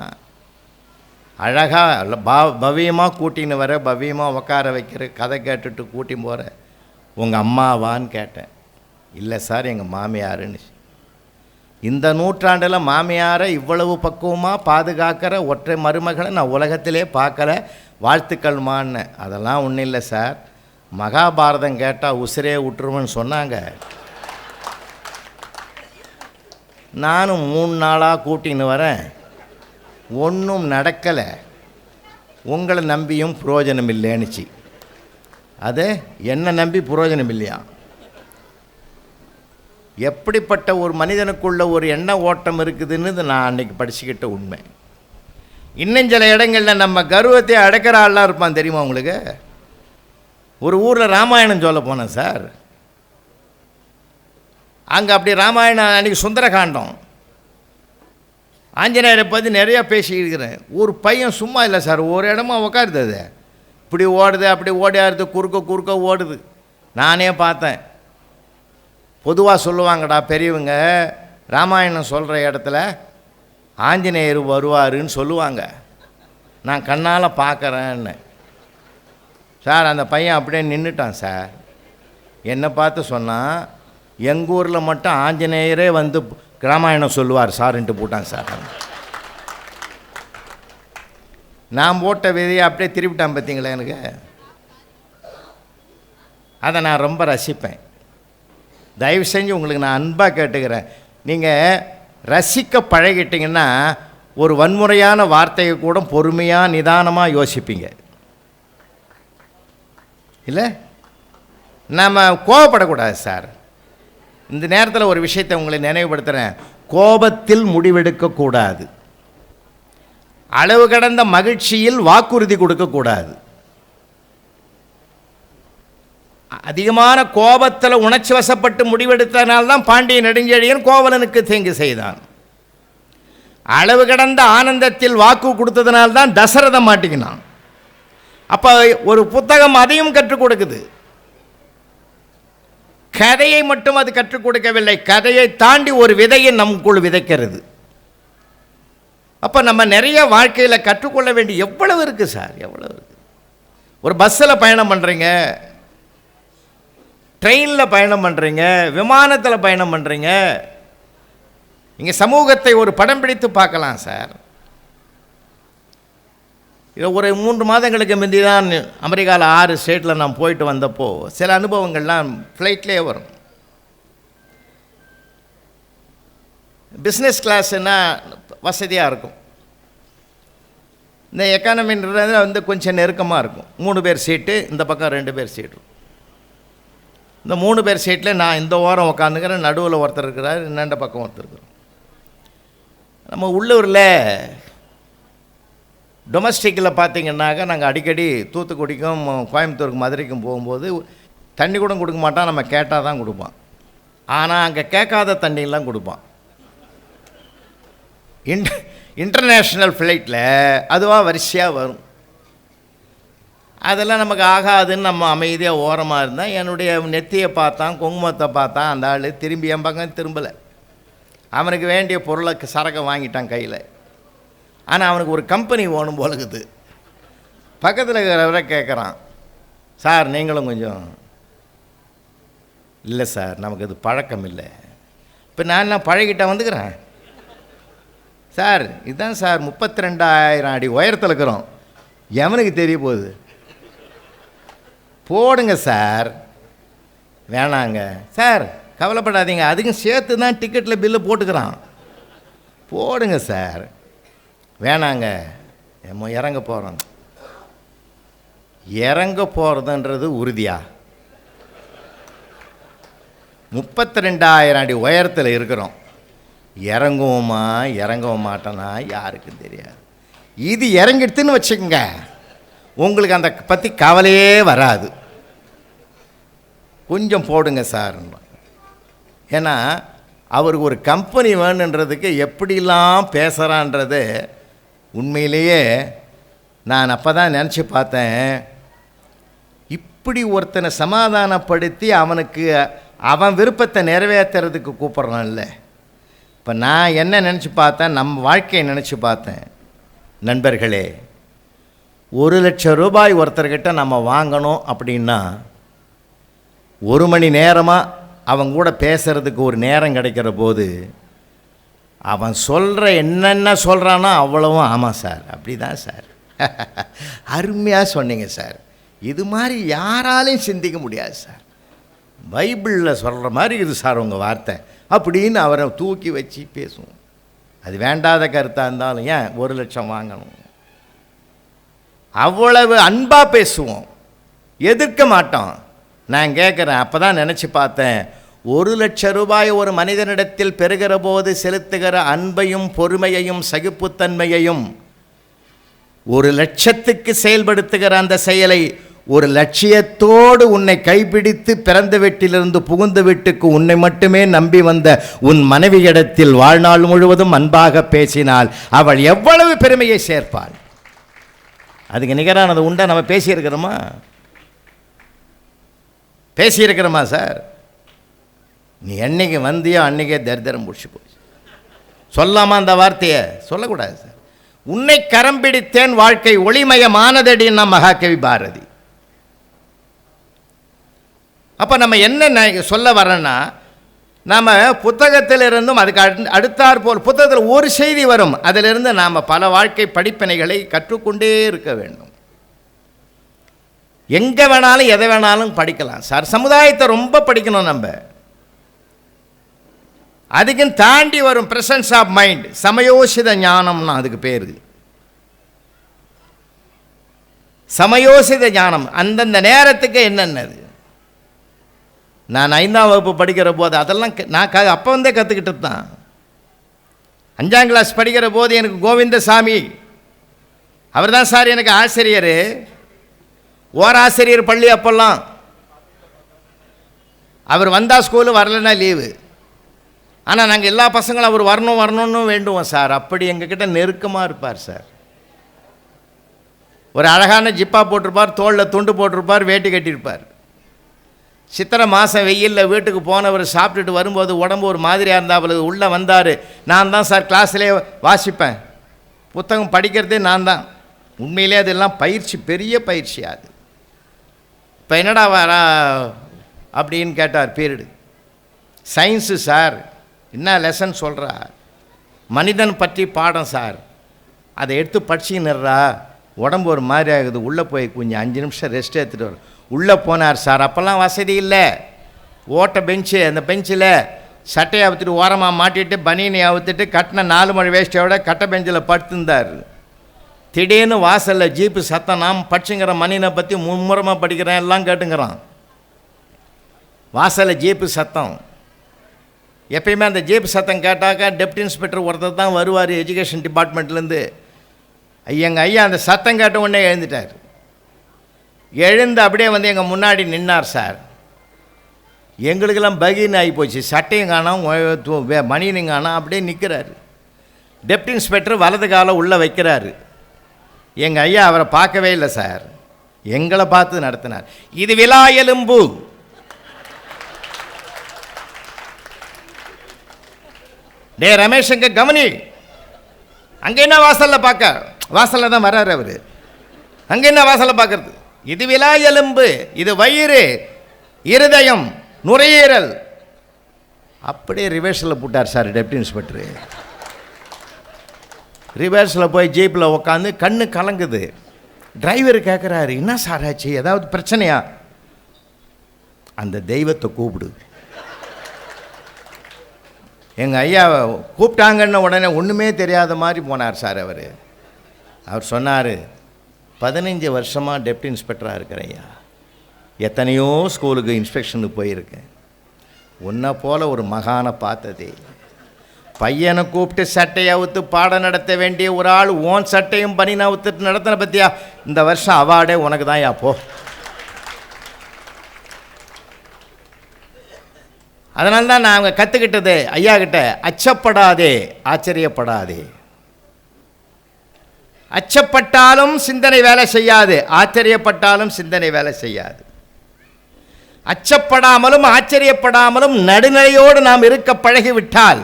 அழகாக பவ்யமாக கூட்டின்னு வர, பவ்யமாக உட்கார வைக்கிற, கதை கேட்டுட்டு கூட்டி போகிற உங்கள் அம்மாவான்னு கேட்டேன். இல்லை சார், எங்கள் மாமியாருன்னு. இந்த நூற்றாண்டில் மாமியாரை இவ்வளவு பக்குவமாக பாதுகாக்கிற ஒற்றை மருமகளை நான் உலகத்திலே பார்க்கல, வாழ்த்துக்கள்மான்னு. அதெல்லாம் ஒன்றும் இல்லை சார், மகாபாரதம் கேட்டால் உசிரே விட்டுருவேன்னு சொன்னாங்க. நானும் 3 நாளாக கூட்டின்னு வரேன், ஒன்றும் நடக்கலை. உங்களை நம்பியும் புரோஜனம் இல்லைன்னுச்சு. அது என்னை நம்பி புரோஜனம் இல்லையா? எப்படிப்பட்ட ஒரு மனிதனுக்குள்ள ஒரு எண்ண ஓட்டம் இருக்குதுன்னு நான் அன்றைக்கி படிச்சுக்கிட்ட உண்மை. இன்னும் சில இடங்களில் நம்ம கர்வத்தை அடக்கிற ஆள்லாம் இருப்பான் தெரியுமா உங்களுக்கு? ஒரு ஊரில் ராமாயணம் சொல்ல போனேன் சார். அங்கே அப்படி ராமாயணம் அன்றைக்கி சுந்தரகாண்டம் ஆஞ்சநேயரை பற்றி நிறையா பேசிக்கிறேன். ஒரு பையன் சும்மா இல்லை சார், ஒரு இடமா உக்காருது, அது இப்படி ஓடுது அப்படி ஓடியாருது, குறுக்க ஓடுது. நானே பார்த்தேன். பொதுவாக சொல்லுவாங்கடா பெரியவங்க, ராமாயணம் சொல்கிற இடத்துல ஆஞ்சநேயர் வருவாருன்னு சொல்லுவாங்க, நான் கண்ணால் பார்க்குறேன்னு. சார் அந்த பையன் அப்படியே நின்றுட்டான் சார். என்னை பார்த்து சொன்னான், எங்கள் ஊரில் மட்டும் ஆஞ்சநேயரே வந்து ராமாயணம் சொல்லுவார் சார்ன்ட்டு போட்டான் சார். நான் போட்ட விதையை அப்படியே திருப்பிட்டான் பார்த்தீங்களா எனக்கு. அதை நான் ரொம்ப ரசிப்பேன். தயவு செஞ்சு உங்களுக்கு நான் அன்பாக கேட்டுக்கிறேன், நீங்கள் ரசிக்க பழகிட்டிங்கன்னா ஒரு வன்முறையான வார்த்தையை கூட பொறுமையாக நிதானமாக யோசிப்பீங்க. இல்லை, நாம் கோபப்படக்கூடாது சார். இந்த நேரத்தில் ஒரு விஷயத்தை உங்களை நினைவுபடுத்துகிறேன், கோபத்தில் முடிவெடுக்கக்கூடாது. அளவு கடந்த மகிழ்ச்சியில் வாக்குறுதி கொடுக்கக்கூடாது. அதிகமான கோபத்தில் உணர்ச்சி வசப்பட்டு முடிவெடுத்தனால்தான் பாண்டிய நெடுஞ்செழியன் கோவலனுக்கு தீங்கு செய்தான். அளவு கடந்த ஆனந்தத்தில் வாக்கு கொடுத்ததுனால்தான் தசரதம் மாட்டிக்கினான். அப்போ ஒரு புத்தகம் அதையும் கற்றுக் கொடுக்குது. கதையை மட்டும் அது கற்றுக் கொடுக்கவில்லை, கதையை தாண்டி ஒரு விதையை நமக்குள் விதைக்கிறது. அப்போ நம்ம நிறைய வாழ்க்கையில் கற்றுக்கொள்ள வேண்டிய எவ்வளவு இருக்குது சார், எவ்வளவு இருக்குது. ஒரு பஸ்ஸில் பயணம் பண்ணுறீங்க, ட்ரெயினில் பயணம் பண்ணுறீங்க, விமானத்தில் பயணம் பண்ணுறீங்க. இங்கே சமூகத்தை ஒரு படம் பிடித்து பார்க்கலாம் சார். இதை ஒரு 3 மாதங்களுக்கு முந்தி தான் அமெரிக்காவில் 6 ஸ்டேட்டில் நான் போயிட்டு வந்தப்போ சில அனுபவங்கள்லாம் ஃப்ளைட்லேயே வரும். பிஸ்னஸ் கிளாஸ்னால் வசதியாக இருக்கும். இந்த எக்கானமின்றது வந்து கொஞ்சம் நெருக்கமாக இருக்கும். 3 பேர் சீட்டு, இந்த பக்கம் 2 பேர் சீட்டு. இந்த 3 பேர் சீட்டில் நான் இந்த ஓரம் உட்காந்துக்கிறேன், நடுவில் ஒருத்தர் இருக்கிறார், இன்னண்ட பக்கம் ஒருத்தர் இருக்கிறோம். நம்ம உள்ளூரில் டொமஸ்டிக்கில் பார்த்திங்கன்னாக்கா நாங்கள் அடிக்கடி தூத்துக்குடிக்கும் கோயம்புத்தூருக்கு மதுரைக்கும் போகும்போது தண்ணி கூட கொடுக்க மாட்டான், நம்ம கேட்டால் தான் கொடுப்பான். ஆனால் அங்கே கேட்காத தண்ணியெல்லாம் கொடுப்பான். இன்டர்நேஷ்னல் ஃப்ளைட்டில் அதுவாக வரிசையாக வரும். அதெல்லாம் நமக்கு ஆகாதுன்னு நம்ம அமைதியாக ஓரமாக இருந்தால் என்னுடைய நெத்தியை பார்த்தான், குங்குமத்தை பார்த்தான். அந்த ஆள் திரும்பி என் பக்கம் திரும்பலை. அவனுக்கு வேண்டிய பொருளை சரக்கை வாங்கிட்டான் கையில். ஆனால் அவனுக்கு ஒரு கம்பெனி ஓணும் போலுக்குது. பக்கத்தில் இருக்கிறவரை கேட்குறான், சார் நீங்களும் கொஞ்சம். இல்லை சார், நமக்கு இது பழக்கம் இல்லை. இப்போ நான் பழகிட்ட வந்துக்கிறேன் சார். இதுதான் சார் 32,000 அடி உயரத்தில் இருக்கிறோம், எவனுக்கு தெரிய போகுது, போடுங்க சார். வேணாங்க சார், கவலைப்படாதீங்க, அதுக்கும் சேர்த்து தான் டிக்கெட்டில் பில்லு போட்டுக்கிறான், போடுங்க சார். வேணாங்க, இறங்க போகிறோம். இறங்க போகிறதுன்றது உறுதியா? 32,000 அடி உயரத்தில் இருக்கிறோம், இறங்குவோமா இறங்கவும் மாட்டோன்னா யாருக்கும் தெரியாது. இது இறங்கிடுதுன்னு வச்சுக்கோங்க, உங்களுக்கு அந்த பற்றி கவலையே வராது. கொஞ்சம் போடுங்க சார். ஏன்னா அவருக்கு ஒரு கம்பெனி வேணுன்றதுக்கு எப்படிலாம் பேசுகிறான்றது உண்மையிலேயே நான் அப்போ தான் நினச்சி பார்த்தேன். இப்படி ஒருத்தனை சமாதானப்படுத்தி அவனுக்கு அவன் விருப்பத்தை நிறைவேற்றுறதுக்கு கூப்பிட்றான்ல. இப்போ நான் என்ன நினச்சி பார்த்தேன், நம்ம வாழ்க்கையை நினச்சி பார்த்தேன். நண்பர்களே, 1,00,000 ரூபாய் ஒருத்தர்கிட்ட நம்ம வாங்கணும் அப்படின்னா 1 மணி நேரமாக அவன் கூட பேசுகிறதுக்கு ஒரு நேரம் கிடைக்கிற போது அவன் சொல்கிற என்னென்ன சொல்கிறானோ அவ்வளவும் ஆமாம் சார், அப்படி தான் சார், அருமையாக சொன்னீங்க சார், இது மாதிரி யாராலையும் சிந்திக்க முடியாது சார், பைபிளில் சொல்கிற மாதிரி இது சார் உங்கள் வார்த்தை அப்படின்னு அவரை தூக்கி வச்சு பேசுவோம். அது வேண்டாத கருத்தாக இருந்தாலும் ஏன் 1,00,000 வாங்கணும், அவ்வளவு அன்பாக பேசுவோம், எதிர்க்க மாட்டோம். நான் கேட்குறேன், அப்போ தான் நினச்சி பார்த்தேன், 1,00,000 ரூபாய் ஒரு மனிதனிடத்தில் பெறுகிற போது செலுத்துகிற அன்பையும் பொறுமையையும் சகிப்புத்தன்மையையும் 1,00,000க்கு செயல்படுத்துகிற அந்த செயலை ஒரு லட்சியத்தோடு உன்னை கைப்பிடித்து பிறந்த வீட்டிலிருந்து புகுந்த வீட்டுக்கு உன்னை மட்டுமே நம்பி வந்த உன் மனைவியிடத்தில் வாழ்நாள் முழுவதும் அன்பாக பேசினால் அவள் எவ்வளவு பெருமையை சேர்ப்பாள். அதுக்கு நிகரானது உண்டா? நம்ம பேசியிருக்கிறோமா? பேசியிருக்கிறோமா சார்? நீ என்னைக்கு வந்தியோ அன்றைக்கே தரித்திரம் முடிச்சு போச்சு. சொல்லாமா அந்த வார்த்தையை? சொல்லக்கூடாது சார். உன்னை கரம் பிடித்தேன் வாழ்க்கை ஒளிமயமானதடின்னா மகாகவி பாரதி. அப்போ நம்ம என்ன சொல்ல வரேன்னா, நாம் புத்தகத்திலிருந்தும் அதுக்கு அடுத்தாற் போல் புத்தகத்தில் ஒரு செய்தி வரும், அதிலிருந்து நாம் பல வாழ்க்கை படிப்பினைகளை கற்றுக்கொண்டே இருக்க வேண்டும். எங்கே வேணாலும் எதை வேணாலும் படிக்கலாம் சார். சமுதாயத்தை ரொம்ப படிக்கணும் நம்ம. அதுக்கும் தாண்டி வரும் பிரசன்ஸ் ஆஃப் மைண்ட், சமயோசித ஞானம்னா அதுக்கு பேர். சமயோசித ஞானம் அந்தந்த நேரத்துக்கு என்னென்னது. நான் 5ஆம் வகுப்பு படிக்கிற போது அதெல்லாம் நான் அப்போ வந்தே கற்றுக்கிட்டு தான். 5ஆம் கிளாஸ் படிக்கிற போது எனக்கு கோவிந்தசாமி அவர் தான் சார் எனக்கு ஆசிரியர், ஓராசிரியர் பள்ளி. அப்போல்லாம் அவர் வந்தால் ஸ்கூலு, வரலைன்னா லீவு. ஆனால் நாங்கள் எல்லா பசங்களும் அவர் வரணும்னு வேண்டுவோம் சார். அப்படி எங்ககிட்ட நெருக்கமாக இருப்பார் சார். ஒரு அழகான ஜிப்பா போட்டிருப்பார், தோளில் துண்டு போட்டிருப்பார், வேட்டி கட்டியிருப்பார். சித்திரை மாதம் வெயிலில் வீட்டுக்கு போனவர் சாப்பிட்டுட்டு வரும்போது உடம்பு ஒரு மாதிரியாக இருந்தால் உள்ளே வந்தார். நான் தான் சார் கிளாஸ்லேயே வாசிப்பேன், புத்தகம் படிக்கிறதே நான் தான். உண்மையிலே அதெல்லாம் பயிற்சி, பெரிய பயிற்சி. அது இப்போ என்னடா வரா அப்படின்னு கேட்டார். Period science sir. என்ன லெசன் சொல்கிறா? மனிதன் பற்றி பாடம் சார். அதை எடுத்து படிச்சுன்னுறா, உடம்பு ஒரு மாதிரி ஆகுது, உள்ளே போய் கொஞ்சம் 5 நிமிஷம் ரெஸ்ட் எடுத்துகிட்டு வரும். உள்ளே போனார் சார். அப்போல்லாம் வசதி இல்லை, ஓட்ட பெஞ்சு. அந்த பெஞ்சில் சட்டையை அவுத்துட்டு ஓரமாக மாட்டிட்டு பனியனை அவுத்துட்டு கட்டின 4 மணி வேஸ்ட்டோட கட்டை பெஞ்சில் படுத்துருந்தார். திடீர்னு வாசலில் ஜீப்பு சத்தம். நாம் படிச்சுங்கிற மனிதனை பற்றி மும்முரமாக படிக்கிறேன், எல்லாம் கேட்டுங்கிறான். வாசலில் ஜீப்பு சத்தம். எப்பயுமே அந்த ஜீப்பு சத்தம் கேட்டாக்கா டெப்டி இன்ஸ்பெக்டர் ஒருத்தர் தான் வருவார் எஜுகேஷன் டிபார்ட்மெண்ட்லேருந்து. எங்கள் ஐயா அந்த சத்தம் கேட்ட உடனே எழுந்துட்டார். எழுந்து அப்படியே வந்து எங்கள் முன்னாடி நின்னார் சார். எங்களுக்கெல்லாம் பகின்னு ஆகி போச்சு. சட்டையும் காணோம், மணியனும் காணோம், அப்படியே நிற்கிறாரு. டெப்டி இன்ஸ்பெக்டர் வலது காலை உள்ளே வைக்கிறாரு. எங்கள் ஐயா அவரை பார்க்கவே இல்லை சார், எங்களை பார்த்து நடத்தினார். இது விலா எலும்பு. டே ரமேஷ், எங்க கவனி, அங்கே என்ன வாசலில் பார்க்க? வாசலில் தான் வர்றாரு அவர். அங்கே என்ன வாசலில் பார்க்கறது? இது விலா எலும்பு, இது வயிறு, இருதயம், நுரையீரல். அப்படியே ரிவர்ஸில் போட்டார் சார் டெப்டி இன்ஸ்பெக்டரு. ரிவர்ஸில் போய் ஜீப்பில் உட்காந்து கண்ணு கலங்குது. டிரைவர் கேட்குறாரு, என்ன சார் ஆச்சு, ஏதாவது பிரச்சனையா? அந்த தெய்வத்தை கூப்பிடு. எங்கள் ஐயா கூப்பிட்டாங்கன்னு உடனே ஒன்றுமே தெரியாத மாதிரி போனார் சார். அவர் சொன்னார், 15 வருஷமாக டெப்டி இன்ஸ்பெக்டராக இருக்கிற ஐயா, எத்தனையோ ஸ்கூலுக்கு இன்ஸ்பெக்ஷனுக்கு போயிருக்கேன், உன்னை போல் ஒரு மகானை பார்த்ததே. பையனை கூப்பிட்டு சட்டையை அவுத்து பாடம் நடத்த வேண்டிய ஒரு ஆள் ஓன் சட்டையும் பனினை அவுத்துட்டு நடத்தின பற்றியா? இந்த வருஷம் அவார்டே உனக்கு தான் யா, போ. அதனால தான் நாங்கள் கற்றுக்கிட்டது ஐயா கிட்ட, அச்சப்படாதே, ஆச்சரியப்படாதே. அச்சப்பட்டாலும் சிந்தனை வேலை செய்யாது, ஆச்சரியப்பட்டாலும் சிந்தனை வேலை செய்யாது. அச்சப்படாமலும் ஆச்சரியப்படாமலும் நடுநிலையோடு நாம் இருக்க பழகிவிட்டால்,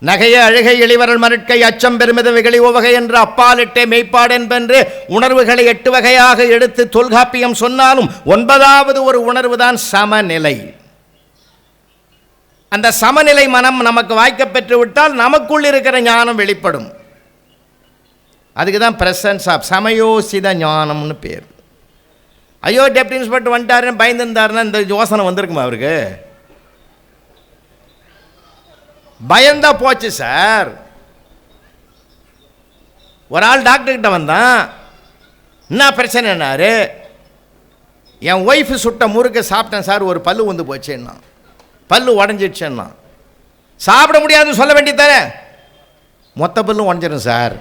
நகைய அழுகை எளிவரல் மருட்கை அச்சம் பெருமித வெகுளி உவகை என்று அப்பாலிட்டே மெய்ப்பாடு என்பென்று உணர்வுகளை 8 வகையாக எடுத்து தொல்காப்பியம் சொன்னாலும் 9வது ஒரு உணர்வு தான் சமநிலை. அந்த சமநிலை மனம் நமக்கு வாய்க்க பெற்று விட்டால் நமக்குள் இருக்கிற ஞானம் வெளிப்படும். அதுக்கு தான் பிரசன்ஸ் ஆஃப் சமயோசித ஞானம்னு பேர். ஐயோ டெப்டி இன்ஸ்பெக்டர் வந்துட்டாருன்னு பயந்துருந்தாருன்னா இந்த யோசனை வந்திருக்குமா அவருக்கு? பயந்தா போச்சு சார். ஒரு ஆள் டாக்டர்கிட்ட வந்தான், என்ன பிரச்சனைனாரு? என் ஒய்ஃபு சுட்ட முறுக்க சாப்பிட்டேன் சார், ஒரு பல்லு வந்து போச்சேன்னா, பல்லு உடஞ்சிடுச்சேன்னா. சாப்பிட முடியாதுன்னு சொல்ல வேண்டியதானே? மொத்த பல்லும் உடஞ்சிடும் சார்.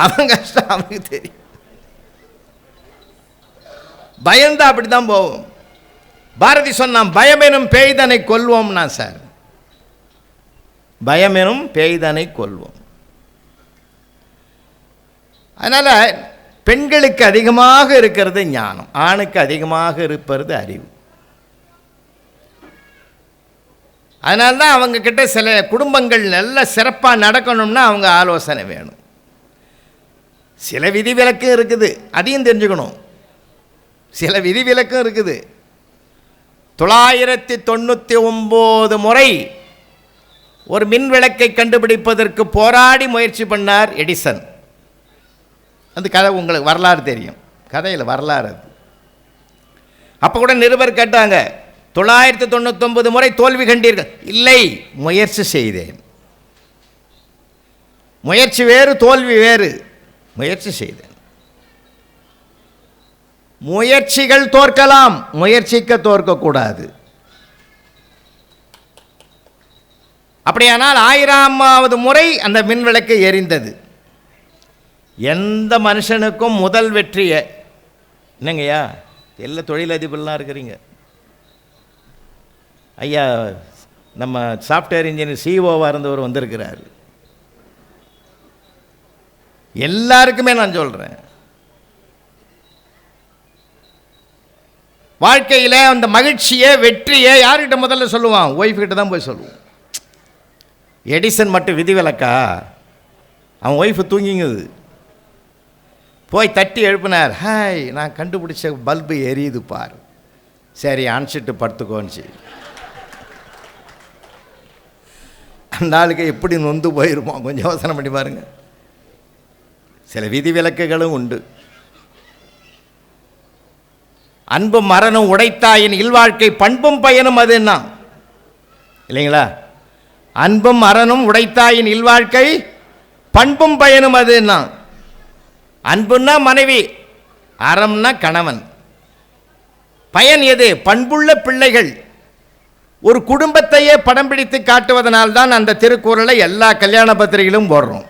அவன் கஷ்டம் அவனுக்கு தெரியும். பயந்தா அப்படி தான் போவோம். பாரதி சொன்னான், பயமெனும் பேய்தனை கொல்வோம்னா சார், பயமெனும் பேய்தனை கொல்வோம். அதனால் பெண்களுக்கு அதிகமாக இருக்கிறது ஞானம், ஆணுக்கு அதிகமாக இருப்பது அறிவு. அதனால்தான் அவங்க கிட்ட சில குடும்பங்கள் நல்ல சிறப்பாக நடக்கணும்னா அவங்க ஆலோசனை வேணும். சில விதிவிலக்கும் இருக்குது, அதையும் தெரிஞ்சுக்கணும். சில விதிவிலக்கும் இருக்குது. 999 முறை ஒரு மின் விளக்கை கண்டுபிடிப்பதற்கு போராடி முயற்சி பண்ணார் எடிசன். அந்த கதை உங்களுக்கு வரலாறு தெரியும், கதையில் வரலாறு அது. அப்போ கூட நிருபர் கேட்டாங்க, 999 முறை தோல்வி கண்டீர்கள்? இல்லை, முயற்சி செய்தேன். முயற்சி வேறு, தோல்வி வேறு. முயற்சி செய்தேன். முயற்சிகள் தோற்கலாம், முயற்சிக்க தோற்கக்கூடாது. அப்படியானால் 1000வது முறை அந்த மின்விளக்கு எரிந்தது. எந்த மனுஷனுக்கும் முதல் வெற்றியை, என்னங்கய்யா எல்லா தொழிலதிபர்லாம் இருக்கிறீங்க ஐயா, நம்ம சாஃப்ட்வேர் இன்ஜினியர் சிஓவாக இருந்தவர் வந்திருக்கிறார். எல்லாருக்குமே நான் சொல்கிறேன். வாழ்க்கையில் அந்த மகிழ்ச்சியை வெற்றியை யார்கிட்ட முதல்ல சொல்லுவான்? ஒய்ஃப் கிட்ட தான் போய் சொல்லுவான். எடிசன் மட்டும் விதிவிலக்கா? அவன் ஒய்ஃபு தூங்கிங்குது, போய் தட்டி எழுப்பினார். ஹாய், நான் கண்டுபிடிச்ச பல்பு எரியுது பார். சரி, அணைச்சிட்டு படுத்துக்கோன்னு. அந்த ஆளுக்கு எப்படி நொந்து போயிருப்போம், கொஞ்சம் யோசனை பண்ணி பாருங்க. சில விதிவிலக்குகளும் உண்டு. அன்பும் மரணம் உடைத்தாயின் இல்வாழ்க்கை பண்பும் பயனும் அது என்ன இல்லைங்களா? அன்பும் மரணம் உடைத்தாயின் இல்வாழ்க்கை பண்பும் பயனும் அது என்ன? அன்புன்னா மனைவி, அறம்னா கணவன். பயன் எது? பண்புள்ள பிள்ளைகள். ஒரு குடும்பத்தையே படம் பிடித்து காட்டுவதனால்தான் அந்த திருக்குறளை எல்லா கல்யாண பத்திரிகையிலும் போடுறோம்.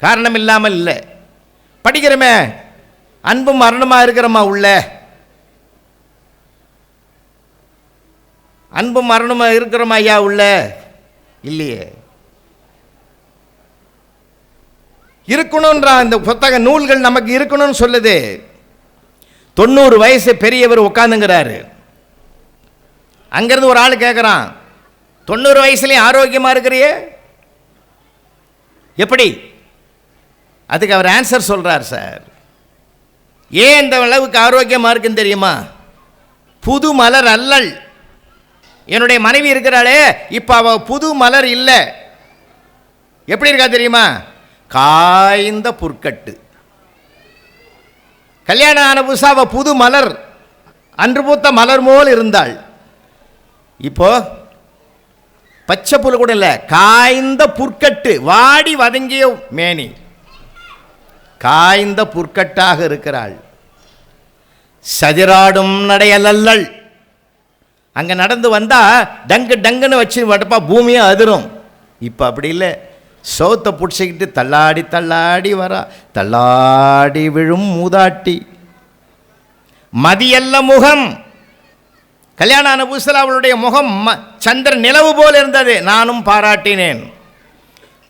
காரணம் இல்லாமல் இல்லை. படிக்கிறோமே, அன்பும் மரணமா இருக்கிறோமா உள்ள? அன்பும் மரணமா இருக்கிறோமா ஐயா உள்ள? இல்லையே. இருக்கணும்ன்ற இந்த புத்தக நூல்கள் நமக்கு இருக்கணும்னு சொல்லுது. 90 வயசு பெரியவர் உட்காந்துங்கிறாரு. அங்கிருந்து ஒரு ஆள் கேட்குறான், 90 வயசுலேயும் ஆரோக்கியமாக இருக்கிறியே எப்படி? அதுக்கு அவர் ஆன்சர் சொல்கிறார். சார், ஏன் இந்த அளவுக்கு ஆரோக்கியமாக இருக்குன்னு தெரியுமா? புது மலர் அல்லல். என்னுடைய மனைவி இருக்கிறாளே, இப்போ அவள் புது மலர் இல்லை. எப்படி இருக்கா தெரியுமா? காய்ந்த புற்கட்டு. கல்யாணம் ஆன புதுசா அவள் புது மலர், அன்று பூத்த மலர் போல் இருந்தாள். இப்போ பச்சை புல் கூட இல்லை, காய்ந்த புற்கட்டு, வாடி வதங்கிய மேனி, காய்ந்த புற்கட்டாக இருக்கிறாள். சதிராடும் நடையல்லல். அங்க நடந்து வந்தா டங்கு டங்குன்னு வச்சு வடப்பா பூமியை அதிரும். இப்போ அப்படி இல்லை, சோத்தை பிடிச்சிக்கிட்டு தள்ளாடி தள்ளாடி வரா. தள்ளாடி விழும் மூதாட்டி. மதியல்ல முகம். கல்யாண ஆன புதுசில் அவளுடைய முகம் சந்திர நிலவு போல் இருந்தது. நானும் பாராட்டினேன்.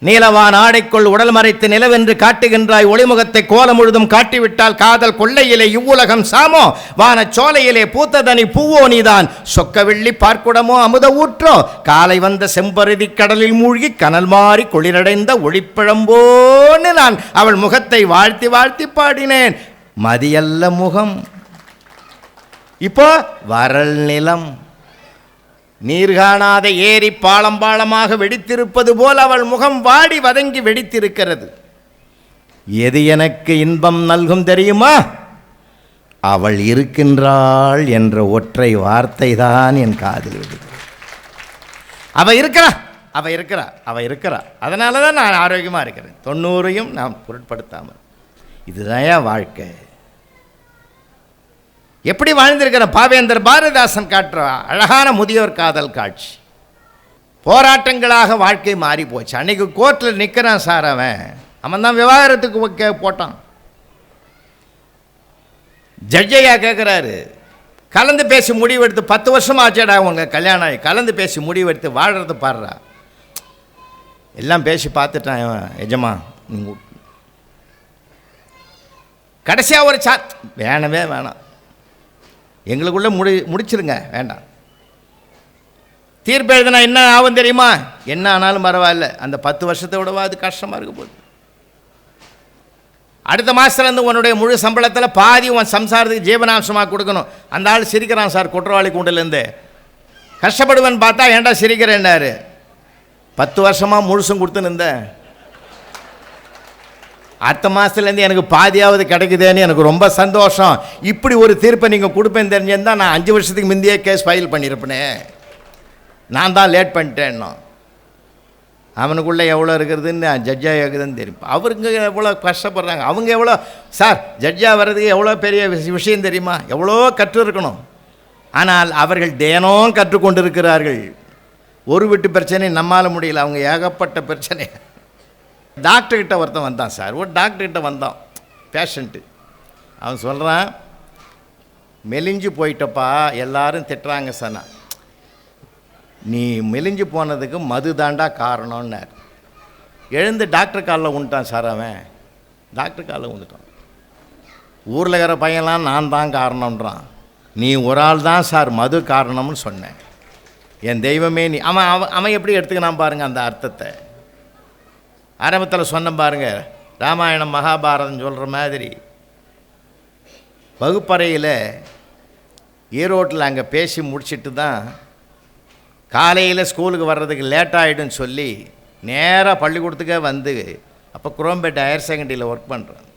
நீலவான் ஆடைக்குள் உடல் மறைத்து நிலவென்று காட்டுகின்றாய், ஒளிமுகத்தை கோலம் முழுதும் காட்டிவிட்டால் காதல் கொள்ளையிலே இவ்வுலகம் சாமோ, வான சோலையிலே பூத்ததனி பூவோ நீதான், சொக்கவிள்ளி பார்க்குடமோ அமுத ஊற்றோ, காலை வந்த செம்பருதி கடலில் மூழ்கி கனல் மாறி குளிரடைந்த ஒளிப்பிழம்போன்னு நான் அவள் முகத்தை வாழ்த்தி வாழ்த்தி பாடினேன். மதியல்ல முகம். இப்போ வரல் நிலம். நீர்காணாத ஏரி பாலம் பாலமாக வெடித்திருப்பது போல் அவள் முகம் வாடி வதங்கி வெடித்திருக்கிறது. எது எனக்கு இன்பம் நல்கும் தெரியுமா? அவள் இருக்கின்றாள் என்ற ஒற்றை வார்த்தை தான் என் காதில் விடுகிறது. அவள் இருக்கிறா, அவள் இருக்கிறா, அவள் இருக்கிறா. அதனால தான் நான் ஆரோக்கியமாக இருக்கிறேன். 90ஐயும் நான் பொருட்படுத்தாமல். இதுதான் என் வாழ்க்கை. எப்படி வாழ்ந்திருக்கிற பாவேந்தர் பாரதிதாசன் காட்டுற அழகான முதியோர் காதல் காட்சி. போராட்டங்களாக வாழ்க்கை மாறி போச்சு. அன்னைக்கு கோர்ட்டில் நிற்கிறான் சார், அவன் தான் விவாகரத்துக்கு போட்டான். ஜட்ஜையா கேட்குறாரு, கலந்து பேசி முடிவெடுத்து 10 வருஷம் ஆச்சேடா உங்க கல்யாணம் ஆகி, கலந்து பேசி முடிவெடுத்து வாழ்றது பாடுறா. எல்லாம் பேசி பார்த்துட்டான் எஜமா. கடைசியாக ஒரு வேணவே வேணாம், எங்களுக்குள்ளே முடிச்சிருங்க, வேண்டாம். தீர்ப்பு எழுதுனா என்ன ஆகும் தெரியுமா? என்ன ஆனாலும் பரவாயில்ல, அந்த 10 வருஷத்தை விடவா அது கஷ்டமாக இருக்க போகுது. அடுத்த மாதத்துலேருந்து உன்னுடைய முழு சம்பளத்தில் பாதி உன் சம்சாரத்துக்கு ஜீவனாம்சமாக கொடுக்கணும். அந்த ஆள் சிரிக்கிறான் சார், குற்றவாளி கூண்டிலேருந்து. கஷ்டப்படுவேன்னு பார்த்தா ஏன்டா சிரிக்கிறேன்னாரு. 10 வருஷமாக முழுசும் கொடுத்துன்னு இருந்தேன், அடுத்த மாதத்துலேருந்து எனக்கு பாதியாவது கிடைக்குதேன்னு எனக்கு ரொம்ப சந்தோஷம். இப்படி ஒரு தீர்ப்பை நீங்கள் கொடுப்பேன்னு தெரிஞ்சிருந்தால் நான் 5 வருஷத்துக்கு முந்தையே கேஸ் ஃபைல் பண்ணியிருப்பேனே. நான் தான் லேட் பண்ணிட்டேன்னா. அவனுக்குள்ளே எவ்வளோ இருக்கிறதுன்னு ஜட்ஜாக இருக்குதுன்னு தெரியும். அவருங்க எவ்வளோ கஷ்டப்படுறாங்க. அவங்க எவ்வளோ சார் ஜட்ஜாக வர்றதுக்கு எவ்வளோ பெரிய விஷயம் தெரியுமா? எவ்வளோ கற்று இருக்கணும். ஆனால் அவர்கள் தினம் கற்றுக்கொண்டு இருக்கிறார்கள். ஒரு வீட்டு பிரச்சனை நம்மால் முடியல, அவங்க ஏகப்பட்ட பிரச்சனை. டாக்டர்கிட்ட ஒருத்தன் வந்தான் சார், ஒரு டாக்டர்கிட்ட வந்தான் பேஷண்ட்டு. அவன் சொல்கிறான், மெலிஞ்சு போயிட்டப்பா, எல்லாரும் திட்டுறாங்க சார், நீ மெலிஞ்சு போனதுக்கு மது தாண்டா காரணம்னார். எழுந்து டாக்டர் காலில் விட்டான் சார். அவன் டாக்டர் காலில் விழுந்துட்டான். ஊரில் இருக்கிற பையன்லாம் நான் தான் காரணம்ன்றான். நீ ஒரு ஆள் தான் சார் மது காரணம்னு சொன்னேன். என் தெய்வமே நீ. அவன் அவன் எப்படி எடுத்துக்கினான் பாருங்கள் அந்த அர்த்தத்தை. ஆரம்பத்தில் சொன்ன பாருங்கள், ராமாயணம் மகாபாரதம் சொல்கிற மாதிரி வகுப்பறையில் ஈரோட்டில் அங்கே பேசி முடிச்சுட்டு தான் காலையில் ஸ்கூலுக்கு வர்றதுக்கு லேட் ஆகிடுன்னு சொல்லி நேராக பள்ளிக்கூடத்துக்கே வந்து, அப்போ குரோம்பேட்டை ஹையர் செகண்டரியில் ஒர்க் பண்ணுறேன்.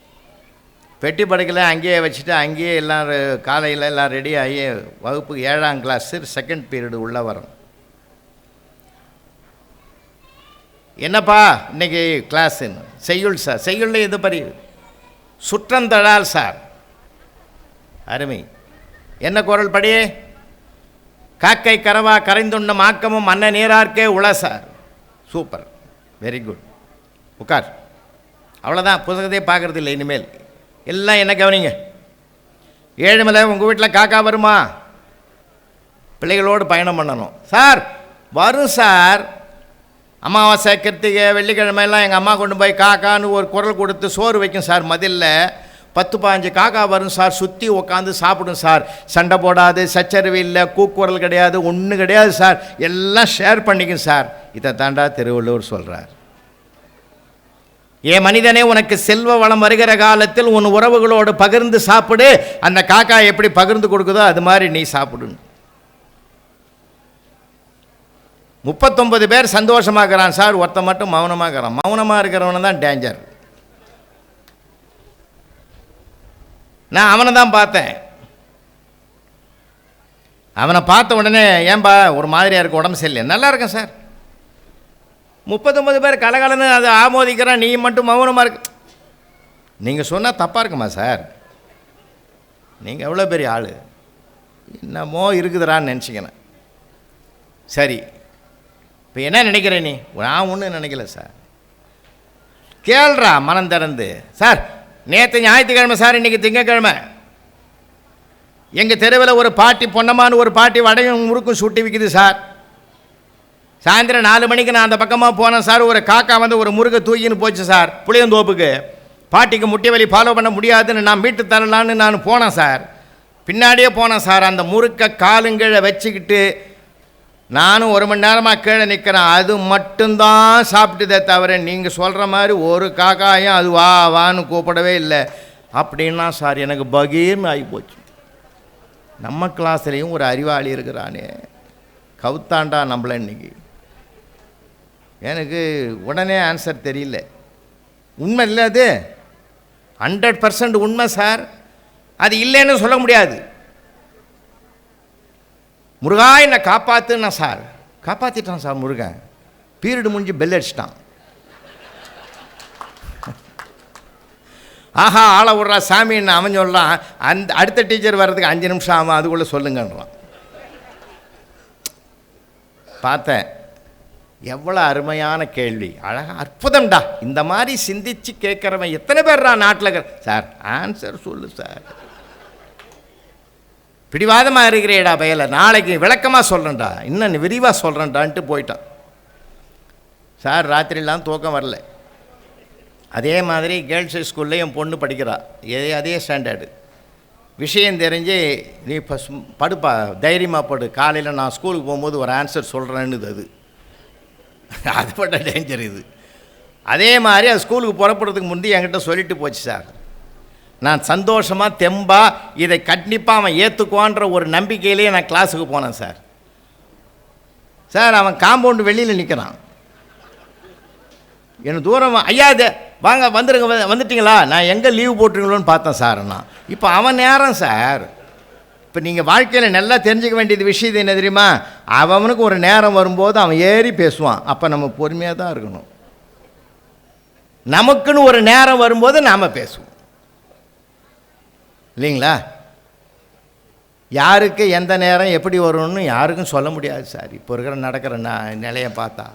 பெட்டி படுக்கையில் அங்கேயே வச்சுட்டு அங்கேயே எல்லாம் காலையில் எல்லாம் ரெடி ஆகி வகுப்புக்கு 7ஆம் கிளாஸு செகண்ட் பீரியடு உள்ளே வரோம். என்னப்பா இன்றைக்கி கிளாஸுன்னு. செய்யுள் சார். செய்யுளில் எது பரி சுற்றந்தழால் சார். அருமை. என்ன குரல் படியே? காக்கை கரவா கரைந்துண்ண மாக்கமும் மன்ன நீரார்க்கே உள சார். Super, very good. உட்கார். அவ்வளோதான், புத்தகத்தையே பார்க்குறது இல்லை இனிமேல். எல்லாம் என்ன கவனிங்க. ஏழுமலை உங்கள் வீட்டில் காக்கா வருமா? பிள்ளைகளோடு பயணம் பண்ணணும் சார். வரும் சார். அமாவாசை கிருத்திகை வெள்ளிக்கிழமையெல்லாம் எங்கள் அம்மா கொண்டு போய் காக்கான்னு ஒரு குரல் கொடுத்து சோறு வைக்கும் சார். மதிலில் 10-15 காக்கா வரும் சார். சுற்றி உட்காந்து சாப்பிடும் சார். சண்டை போடாது, சச்சரவு இல்லை, கூக்குரல் கிடையாது, ஒன்றும் கிடையாது சார். எல்லாம் ஷேர் பண்ணிக்கும் சார். இதை தாண்டா திருவள்ளுவர் சொல்கிறார். ஏன் மனிதனே, உனக்கு செல்வ வளம் வருகிற காலத்தில் உன் உறவுகளோடு பகிர்ந்து சாப்பிடு. அந்த காக்கா எப்படி பகிர்ந்து கொடுக்குதோ அது மாதிரி நீ சாப்பிடு. 39 பேர் சந்தோஷமாகறான் சார், ஒருத்தன் மட்டும் மௌனமாகறான். மௌனமாக இருக்கிறவன தான் டேஞ்சர். நான் அவனை தான் பார்த்தேன். அவனை பார்த்த உடனே, ஏன்பா ஒரு மாதிரியாக இருக்க, உடம்பு சரியில்லை? நல்லா இருக்கேன் சார். 39 பேர் கலகலன்னு அதை ஆமோதிக்கிறான், நீ மட்டும் மௌனமாக இருக்கு. நீங்கள் சொன்னால் தப்பாக இருக்குமா சார்? நீங்கள் எவ்வளோ பெரிய ஆள், என்னமோ இருக்குதுறான்னு நினச்சிக்கினேன். சரி, இப்போ என்ன நினைக்கிற நீ? நான் ஒன்றும் நினைக்கல சார். கேள்றா மனம் திறந்து. சார், நேற்று ஞாயிற்றுக்கிழமை சார், இன்றைக்கி திங்கக்கிழமை. எங்கள் தெருவில் ஒரு பாட்டி, பொன்னம்மான்னு ஒரு பாட்டி வடையும் முறுக்கும் சுட்டி விற்கிது சார். சாயந்தரம் 4 மணிக்கு நான் அந்த பக்கமாக போனேன் சார். ஒரு காக்கா வந்து ஒரு முருகை தூக்கின்னு போச்சு சார் புளியந்தோப்புக்கு. பாட்டிக்கு முட்டி வலி ஃபாலோ பண்ண முடியாதுன்னு நான் மீட்டு தரலான்னு நான் போனேன் சார். பின்னாடியே போனேன் சார். அந்த முறுக்கை காலுங்கீழே வச்சுக்கிட்டு நானும் 1 மணி நேரமாக கீழே நிற்கிறேன். அது மட்டும்தான் சாப்பிட்டுதே தவிர நீங்கள் சொல்கிற மாதிரி ஒரு காக்காயும் அது வா வான்னு கூப்பிடவே இல்லை. அப்படின்னா சார் எனக்கு பகீர்னு ஆகி போச்சு. நம்ம கிளாஸ்லேயும் ஒரு அறிவாளி இருக்கிறானே, கவுத்தாண்டா நம்மள இன்னைக்கு. எனக்கு உடனே ஆன்சர் தெரியல. உண்மை இல்லை, அது 100% உண்மை சார். அது இல்லைன்னு சொல்ல முடியாது. முருகா என்னை காப்பாற்றுன்னா சார். காப்பாற்றிட்டான் சார் முருகன். பீரியடு முடிஞ்சு பெல் அடிச்சிட்டான். ஆஹா ஆளை விட்றா சாமின்னு அவன் சொல்கிறான். அந்த அடுத்த டீச்சர் வர்றதுக்கு 5 நிமிஷம் ஆகும், அதுக்குள்ளே சொல்லுங்கன்றான். பார்த்தேன், எவ்வளோ அருமையான கேள்வி, அழகாக அற்புதம்டா. இந்த மாதிரி சிந்திச்சு கேட்குறவன் எத்தனை பேர்ரா நாட்டில் இருக்கிற சார்? ஆன்சர் சொல்லு சார். பிடிவாதமாக இருக்கிறேடா பயலை, நாளைக்கு விளக்கமாக சொல்கிறேன்டா, இன்னும் விரிவாக சொல்கிறேன்டான்ட்டு போயிட்டான் சார். ராத்திரிலாம் தூக்கம் வரல. அதே மாதிரி கேர்ள்ஸ் ஸ்கூலில் என் பொண்ணு படிக்கிறா, அதே ஸ்டாண்டர்டு. விஷயம் தெரிஞ்சு நீ இப்போ படுப்பா, தைரியமாக படு, காலையில் நான் ஸ்கூலுக்கு போகும்போது ஒரு ஆன்சர் சொல்கிறேன்னு. அது பட்ட டேஞ்சர் இது. அதே மாதிரி அது ஸ்கூலுக்கு புறப்படுறதுக்கு முந்தி என்கிட்ட சொல்லிட்டு போச்சு சார். நான் சந்தோஷமாக தெம்பாக இதை கண்டிப்பாக அவன் ஏற்றுக்குவான்ற ஒரு நம்பிக்கையிலேயே நான் கிளாஸுக்கு போனேன் சார். சார் அவன் காம்பவுண்டு வெளியில் நிற்கிறான். எனக்கு தூரம், ஐயா இது வாங்க வந்துடுங்க, வந்துட்டிங்களா? நான் எங்கே லீவு போட்டுருங்களோன்னு பார்த்தேன் சார். நான் இப்போ அவன் நேரம் சார். இப்போ நீங்கள் வாழ்க்கையில் நல்லா தெரிஞ்சுக்க வேண்டியது விஷயம் என்ன தெரியுமா? அவனுக்கு ஒரு நேரம் வரும்போது அவன் ஏறி பேசுவான். அப்போ நம்ம பொறுமையாக தான் இருக்கணும். நமக்குன்னு ஒரு நேரம் வரும்போது நாம் பேசுவோம் இல்லைங்களா? யாருக்கு எந்த நேரம் எப்படி வரும்னு யாருக்கும் சொல்ல முடியாது சார். இப்போ இருக்கிற நடக்கிற நிலையை பார்த்தா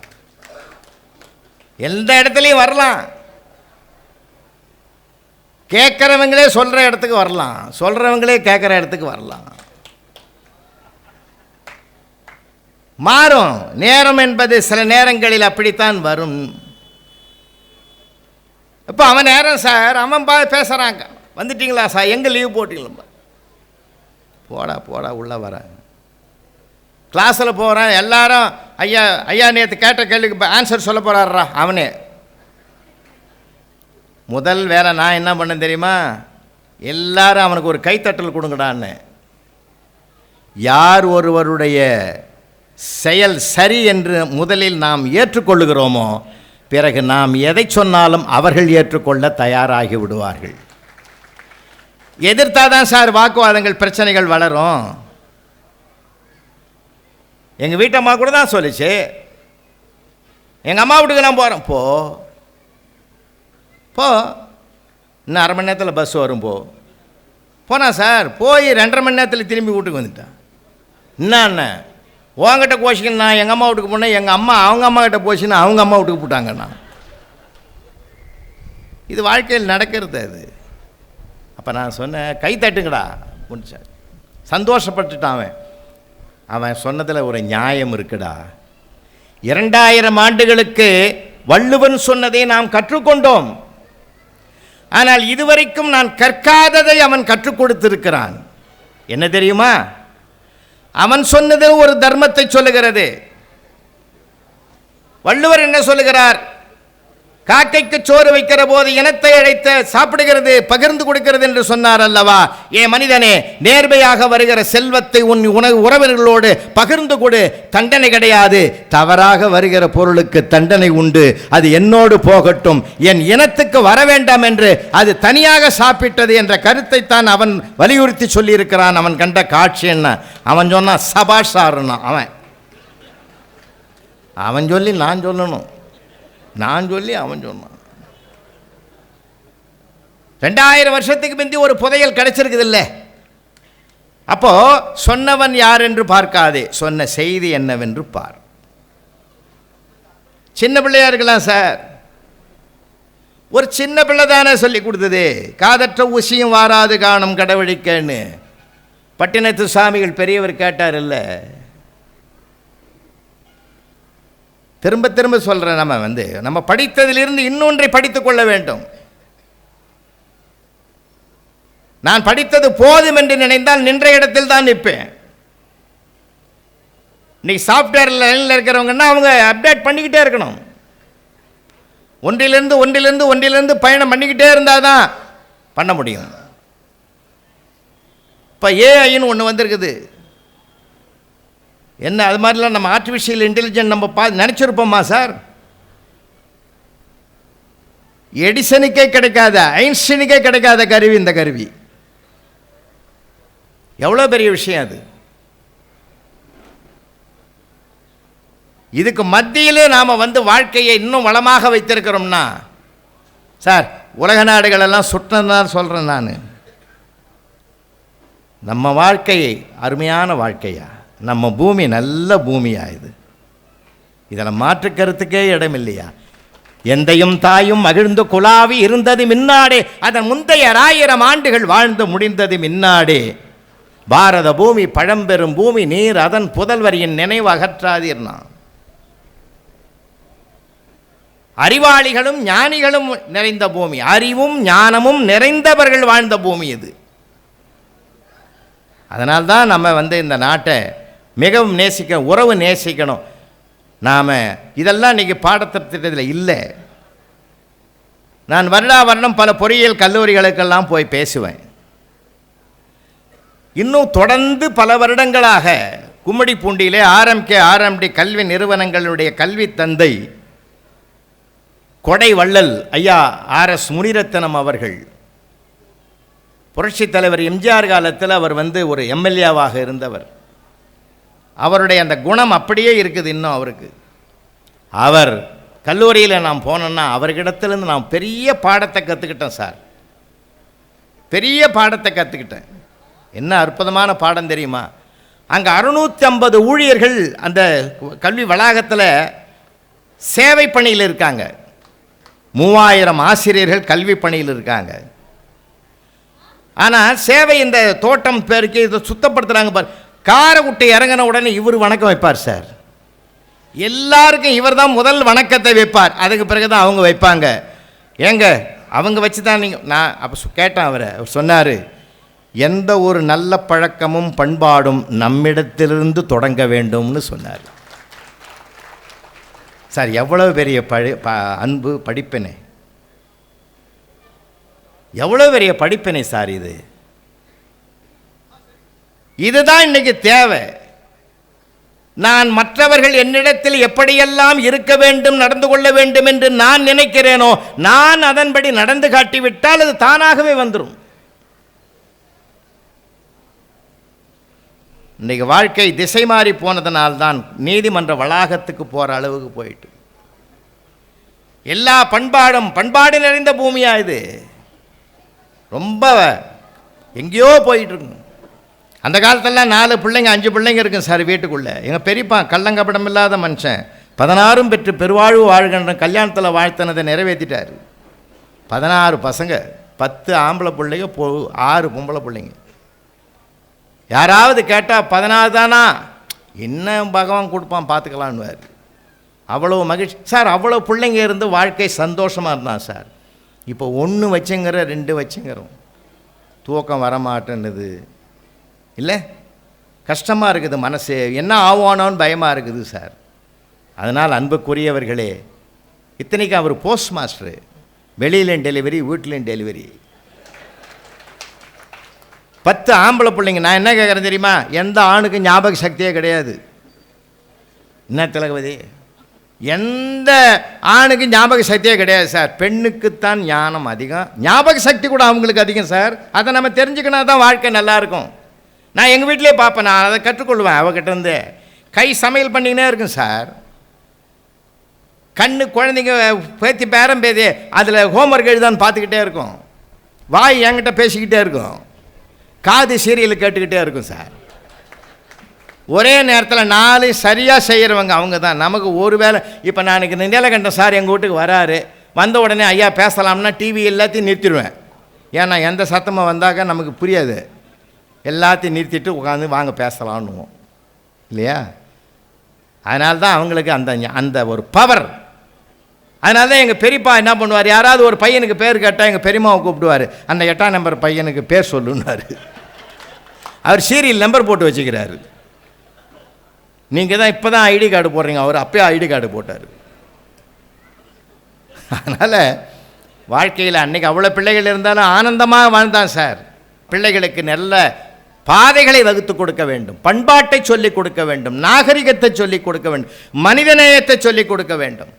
எந்த இடத்துலையும் வரலாம். கேட்குறவங்களே சொல்கிற இடத்துக்கு வரலாம், சொல்கிறவங்களே கேட்குற இடத்துக்கு வரலாம். மாறும் நேரம் என்பது சில நேரங்களில் அப்படித்தான் வரும். இப்போ அவன் நேரம் சார், அவன் பேசுகிறாங்க, வந்துட்டிங்களா சார், எங்கே லீவ் போட்டிங்களா, போடா போடா உள்ளே வரேன். கிளாஸில் போகிறேன், எல்லாரும் ஐயா ஐயா நேற்று கேட்ட கேள்விக்கு ஆன்சர் சொல்ல போகிறாரா அவனே. முதல் வேலை நான் என்ன பண்ணேன் தெரியுமா, எல்லாரும் அவனுக்கு ஒரு கைத்தட்டல் கொடுங்கடான்னு. யார் ஒருவருடைய செயல் சரி என்று முதலில் நாம் ஏற்றுக்கொள்ளுகிறோமோ, பிறகு நாம் எதை சொன்னாலும் அவர்கள் ஏற்றுக்கொள்ள தயாராகி விடுவார்கள். எதிர்த்தாதான் சார் வாக்குவாதங்கள் பிரச்சனைகள் வளரும். எங்கள் வீட்டம்மா கூட தான் சொல்லிச்சு, எங்கள் அம்மா வீட்டுக்கு நான் போகிறேன், போ இன்னும் அரை மணி நேரத்தில் பஸ் வரும், போனா சார், போய் 2.5 மணி நேரத்தில் திரும்பி வீட்டுக்கு வந்துட்டான். என்ன உங்ககிட்ட கோஷிக்கணும், நான் எங்கள் அம்மா வீட்டுக்கு போனேன், எங்கள் அம்மா அவங்க அம்மா கிட்ட போச்சுன்னு அவங்க அம்மா வீட்டுக்கு போட்டாங்கண்ணா. இது வாழ்க்கையில் நடக்கிறது அது. அப்போ நான் சொன்னேன், கை தட்டுங்கடா முடிச்சார், சந்தோஷப்பட்டுட்டான் அவன். அவன் சொன்னதில் ஒரு நியாயம் இருக்குடா. 2000 ஆண்டுகளுக்கு வள்ளுவன் சொன்னதை நாம் கற்றுக்கொண்டோம். ஆனால் இதுவரைக்கும் நான் கற்காததை அவன் கற்றுக் கொடுத்திருக்கிறான். என்ன தெரியுமா, அவன் சொன்னது ஒரு தர்மத்தை சொல்லுகிறது. வள்ளுவர் என்ன சொல்லுகிறார், காக்கைக்கு சோறு வைக்கிற போது இனத்தை அழைத்து சாப்பிடுகிறது, பகிர்ந்து கொடுக்கிறது என்று சொன்னார் அல்லவா. ஏ மனிதனே, நேர்மையாக வருகிற செல்வத்தை உன் உறவினர்களோடு பகிர்ந்து கொடு, தண்டனை கிடையாது. தவறாக வருகிற பொருளுக்கு தண்டனை உண்டு, அது என்னோடு போகட்டும், என் இனத்துக்கு வர வேண்டாம் என்று அது தனியாக சாப்பிட்டது என்ற கருத்தை தான் அவன் வலியுறுத்தி சொல்லியிருக்கிறான். அவன் கண்ட காட்சி என்ன, அவன் சொன்னான் சபாஷாருன்னா, அவன் சொல்லி நான் சொல்லணும், நான் சொல்லி அவன் சொன்னான். 2000 வருஷத்துக்கு முந்தி ஒரு புதையல் கிடைச்சிருக்குது இல்லை. அப்போ சொன்னவன் யார் என்று பார்க்காதே, சொன்ன செய்தி என்னவென்று பார். சின்ன பிள்ளையா இருக்கலாம் சார், ஒரு சின்ன பிள்ளை தானே சொல்லி கொடுத்தது, காதற்ற ஊசியும் வாராது காணும் கடவுளிக்கன்னு பட்டினத்து சாமிகள் பெரியவர் கேட்டார் இல்லை. திரும்ப திரும்ப சொல்கிறேன், நம்ம படித்ததிலிருந்து இன்னொன்றை படித்துக் கொள்ள வேண்டும். நான் படித்தது போதும் என்று நினைத்தால் நின்ற இடத்தில் தான் நிற்பேன். இன்னைக்கு சாஃப்ட்வேர் லைனில் இருக்கிறவங்கன்னா அவங்க அப்டேட் பண்ணிக்கிட்டே இருக்கணும். ஒன்றிலிருந்து பயணம் பண்ணிக்கிட்டே இருந்தால் தான் பண்ண முடியும். இப்போ ஏஐன்னு ஒன்று வந்திருக்குது. என்ன அது மாதிரிலாம் நம்ம ஆர்டிஃபிஷியல் இன்டெலிஜென்ஸ் நம்ம நினச்சிருப்போமா சார்? எடிசனுக்கே கிடைக்காத, ஐன்ஸ்டீனுக்கே கிடைக்காத கருவி இந்த கருவி. எவ்வளோ பெரிய விஷயம் அது. இதுக்கு மத்தியிலே நாம் வாழ்க்கையை இன்னும் வளமாக வைத்திருக்கிறோம்னா சார், உலக நாடுகளெல்லாம் சுற்றந்தான் சொல்கிறேன் நான். நம்ம வாழ்க்கையை அருமையான வாழ்க்கையா, நம்ம பூமி நல்ல பூமியா, இதில் மாற்று கருத்துக்கே இடம் இல்லையா? எந்தையும் தாயும் மகிழ்ந்து குலாவி இருந்தது மின்னாடே, அதன் முந்தைய 1000 ஆண்டுகள் வாழ்ந்து முடிந்தது மின்னாடே. பாரத பூமி பழம்பெரும் பூமி, நீர் அதன் புதல்வரின் நினைவு அகற்றாதீர்னா. அறிவாளிகளும் ஞானிகளும் நிறைந்த பூமி, அறிவும் ஞானமும் நிறைந்தவர்கள் வாழ்ந்த பூமி இது. அதனால்தான் நம்ம இந்த நாட்டை மிகவும் நேசிக்கணும், உறவு நேசிக்கணும். நாம் இதெல்லாம் இன்றைக்கி பாடத்திட்டத்தில் இல்லை. நான் வருடம் பல பொறியியல் கல்லூரிகளுக்கெல்லாம் போய் பேசுவேன். இன்னும் தொடர்ந்து பல வருடங்களாக கும்மிடிப்பூண்டியிலே ஆர்எம்டி கல்வி நிறுவனங்களுடைய கல்வி தந்தை கொடை வள்ளல் ஐயா RS முனிரத்னம் அவர்கள், புரட்சித் தலைவர் எம்ஜிஆர் காலத்தில் அவர் ஒரு எம்எல்ஏவாக இருந்தவர். அவருடைய அந்த குணம் அப்படியே இருக்குது இன்னும் அவருக்கு. அவர் கல்லூரியில் நாம் போனோன்னா அவர்கிடத்துலேருந்து நான் பெரிய பாடத்தை கற்றுக்கிட்டேன் சார், பெரிய பாடத்தை கற்றுக்கிட்டேன். என்ன அற்புதமான பாடம் தெரியுமா? அங்கே 650 ஊழியர்கள் அந்த கல்வி வளாகத்தில் சேவை பணியில் இருக்காங்க. 3000 ஆசிரியர்கள் கல்வி பணியில் இருக்காங்க. ஆனால் சேவை இந்த தோட்டம் பேருக்கு இதை சுத்தப்படுத்துகிறாங்க பார். காரை விட்டு இறங்கின உடனே இவர் வணக்கம் வைப்பார் சார். எல்லாருக்கும் இவர் தான் முதல் வணக்கத்தை வைப்பார், அதுக்கு பிறகு தான் அவங்க வைப்பாங்க. ஏங்க அவங்க வச்சு தான் நீங்கள், நான் அப்போ கேட்டேன் அவர் சொன்னார், எந்த ஒரு நல்ல பழக்கமும் பண்பாடும் நம்மிடத்திலிருந்து தொடங்க வேண்டும்னு சொன்னார். சார் எவ்வளோ பெரிய அன்பு படிப்பினை, எவ்வளோ பெரிய படிப்பினை சார் இது. இதுதான் இன்னைக்கு தேவை. நான் மற்றவர்கள் என்னிடத்தில் எப்படியெல்லாம் இருக்க வேண்டும், நடந்து கொள்ள வேண்டும் என்று நான் நினைக்கிறேனோ, நான் அதன்படி நடந்து காட்டிவிட்டால் அது தானாகவே வந்துடும். இன்றைக்கு வாழ்க்கை திசை மாறி போனதனால்தான் நீதிமன்ற வளாகத்துக்கு போகிற அளவுக்கு போயிட்டு, எல்லா பண்பாடு நிறைந்த பூமியா இது, ரொம்ப எங்கேயோ போயிட்டு இருக்கு. அந்த காலத்தில் 4 பிள்ளைங்க 5 பிள்ளைங்க இருக்கும் சார் வீட்டுக்குள்ளே. எங்கள் பெரியப்பா கள்ளங்கப்படம் இல்லாத மனுஷன், 16 பெற்று பெருவாழ்வு வாழ்கின்ற கல்யாணத்தில் வாழ்த்தினதை நிறைவேற்றிட்டார். 16 பசங்க, 10 ஆம்பளை பிள்ளைங்க, 6 பொம்பளை பிள்ளைங்க. யாராவது கேட்டால் 16 தானா, என்ன பகவான் கொடுப்பான் பார்த்துக்கலான்னுவார். அவ்வளோ மகிழ்ச்சி சார். அவ்வளோ பிள்ளைங்க இருந்து வாழ்க்கை சந்தோஷமாக இருந்தான் சார். இப்போ 1 வச்சுங்கிற 2 வச்சுங்கிறோம், தூக்கம் வரமாட்டேன்னுது இல்லை, கஷ்டமாக இருக்குது, மனசு என்ன ஆவானோன்னு பயமாக இருக்குது சார். அதனால் அன்புக்குரியவர்களே, இத்தனைக்கு அவர் போஸ்ட் மாஸ்டரு, வெளியிலையும் டெலிவரி வீட்டிலையும் டெலிவரி, 10 ஆம்பளை பிள்ளைங்க. நான் என்ன கேட்குறேன் தெரியுமா, எந்த ஆணுக்கும் ஞாபக சக்தியே கிடையாது. என்ன திலகவதி, எந்த ஆணுக்கும் ஞாபக சக்தியே கிடையாது சார். பெண்ணுக்குத்தான் ஞானம் அதிகம், ஞாபக சக்தி கூட அவங்களுக்கு அதிகம் சார். அதை நம்ம தெரிஞ்சுக்கினா தான் வாழ்க்கை நல்லாயிருக்கும். நான் எங்கள் வீட்டிலே பார்ப்பேன், நான் அதை கற்றுக்கொள்வேன் அவகிட்டேருந்து. கை சமையல் பண்ணிக்கினே இருக்கும் சார். கண்ணு குழந்தைங்க பேத்தி பேரம் பேதி அதில் ஹோம்ஒர்க் எழுதான்னு பார்த்துக்கிட்டே இருக்கும். வாய் என்கிட்ட பேசிக்கிட்டே இருக்கும், காது சீரியல் கேட்டுக்கிட்டே இருக்கும் சார். ஒரே நேரத்தில் 4 சரியாக செய்கிறவங்க அவங்க தான். நமக்கு ஒரு வேளை, இப்போ நான் நீலகண்டன் சார் எங்கள் வீட்டுக்கு வராரு, வந்த உடனே ஐயா பேசலாம்னா டிவி எல்லாத்தையும் நிறுத்திடுவேன். ஏன்னா எந்த சத்தமாக வந்தாக்க நமக்கு புரியாது, எல்லாத்தையும் நிறுத்திட்டு உட்காந்து வாங்க பேசலான்னுவோம் இல்லையா. அதனால தான் அவங்களுக்கு அந்த ஒரு பவர். அதனால தான் எங்கள் பெரியப்பா என்ன பண்ணுவார், யாராவது ஒரு பையனுக்கு பேர் கேட்டால் எங்கள் பெரியம்மாவை கூப்பிடுவார், அந்த 8ஆம் நம்பர் பையனுக்கு பேர் சொல்லுன்னாரு. அவர் சீரியல் நம்பர் போட்டு வச்சுக்கிறாரு. நீங்கள் தான் இப்போ தான் ஐடி கார்டு போடுறீங்க, அவர் அப்பயே ஐடி கார்டு போட்டார். அதனால் வாழ்க்கையில் அன்றைக்கி அவ்வளோ பிள்ளைகள் இருந்தாலும் ஆனந்தமாக வாழ்ந்தான் சார். பிள்ளைகளுக்கு நல்ல பாதைகளை வகுத்து கொடுக்க வேண்டும், பண்பாட்டை சொல்லிக் கொடுக்க வேண்டும், நாகரிகத்தை சொல்லிக் கொடுக்க வேண்டும், மனிதநேயத்தை சொல்லிக் கொடுக்க வேண்டும்.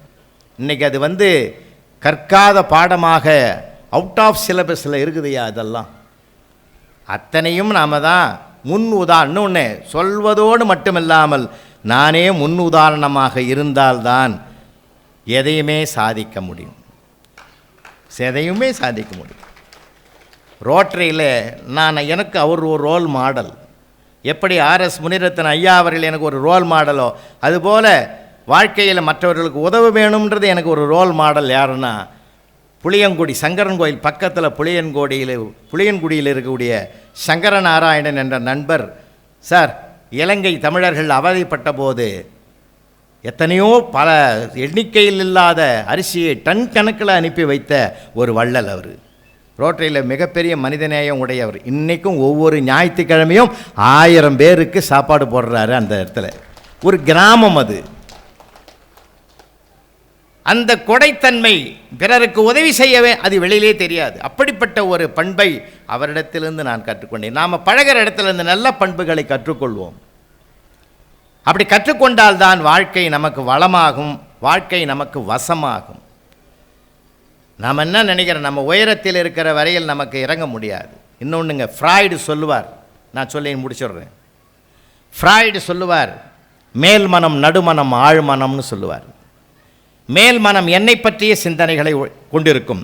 இன்றைக்கி அது கற்காத பாடமாக அவுட் ஆஃப் சிலபஸில் இருக்குதுயா. அதெல்லாம் அத்தனையும் நாம் தான் முன் உதாரணம். ஒன்று சொல்வதோடு மட்டுமில்லாமல் நானே முன் உதாரணமாக இருந்தால்தான் எதையுமே சாதிக்க முடியும், எதையுமே சாதிக்க முடியும். ரோட்டரியில் எனக்கு அவர் ஒரு ரோல் மாடல். எப்படி ஆர்எஸ் முனிரத்ன ஐயா அவர்கள் எனக்கு ஒரு ரோல் மாடலோ, அதுபோல் வாழ்க்கையில் மற்றவர்களுக்கு உதவ வேணுன்றது எனக்கு ஒரு ரோல் மாடல். யாருன்னா புளியங்குடி சங்கரன் கோயில் பக்கத்தில் புளியன்குடியில் இருக்கக்கூடிய சங்கரநாராயணன் என்ற நண்பர் சார். இலங்கை தமிழர்கள் அவதிப்பட்ட போது எத்தனையோ பல எண்ணிக்கையில் இல்லாத அரிசியை டன் கணக்கில் அனுப்பி வைத்த ஒரு வள்ளல் அவர். ரோட்டரியில் மிகப்பெரிய மனிதநேயம் உடையவர். இன்றைக்கும் ஒவ்வொரு ஞாயிற்றுக்கிழமையும் 1000 பேருக்கு சாப்பாடு போடுறாரு. அந்த இடத்துல ஒரு கிராமம் அது. அந்த கொடைத்தன்மை, பிறருக்கு உதவி செய்யவே அது வெளியிலே தெரியாது. அப்படிப்பட்ட ஒரு பண்பை அவரிடத்திலிருந்து நான் கற்றுக்கொண்டேன். நாம் பழகிற இடத்துலேருந்து நல்ல பண்புகளை கற்றுக்கொள்வோம். அப்படி கற்றுக்கொண்டால்தான் வாழ்க்கை நமக்கு வளமாகும், வாழ்க்கை நமக்கு வசமாகும். நாம் என்ன நினைக்கிறோம், நம்ம உயரத்தில் இருக்கிற வரையில் நமக்கு இறங்க முடியாது. இன்னொன்றுங்க, ஃப்ராய்டு சொல்லுவார், நான் சொல்லி முடிச்சுடுறேன். ஃப்ராய்டு சொல்லுவார், மேல் மனம் நடுமனம் ஆழ்மனம்னு சொல்லுவார். மேல் மனம் என்னை பற்றிய சிந்தனைகளை கொண்டிருக்கும்,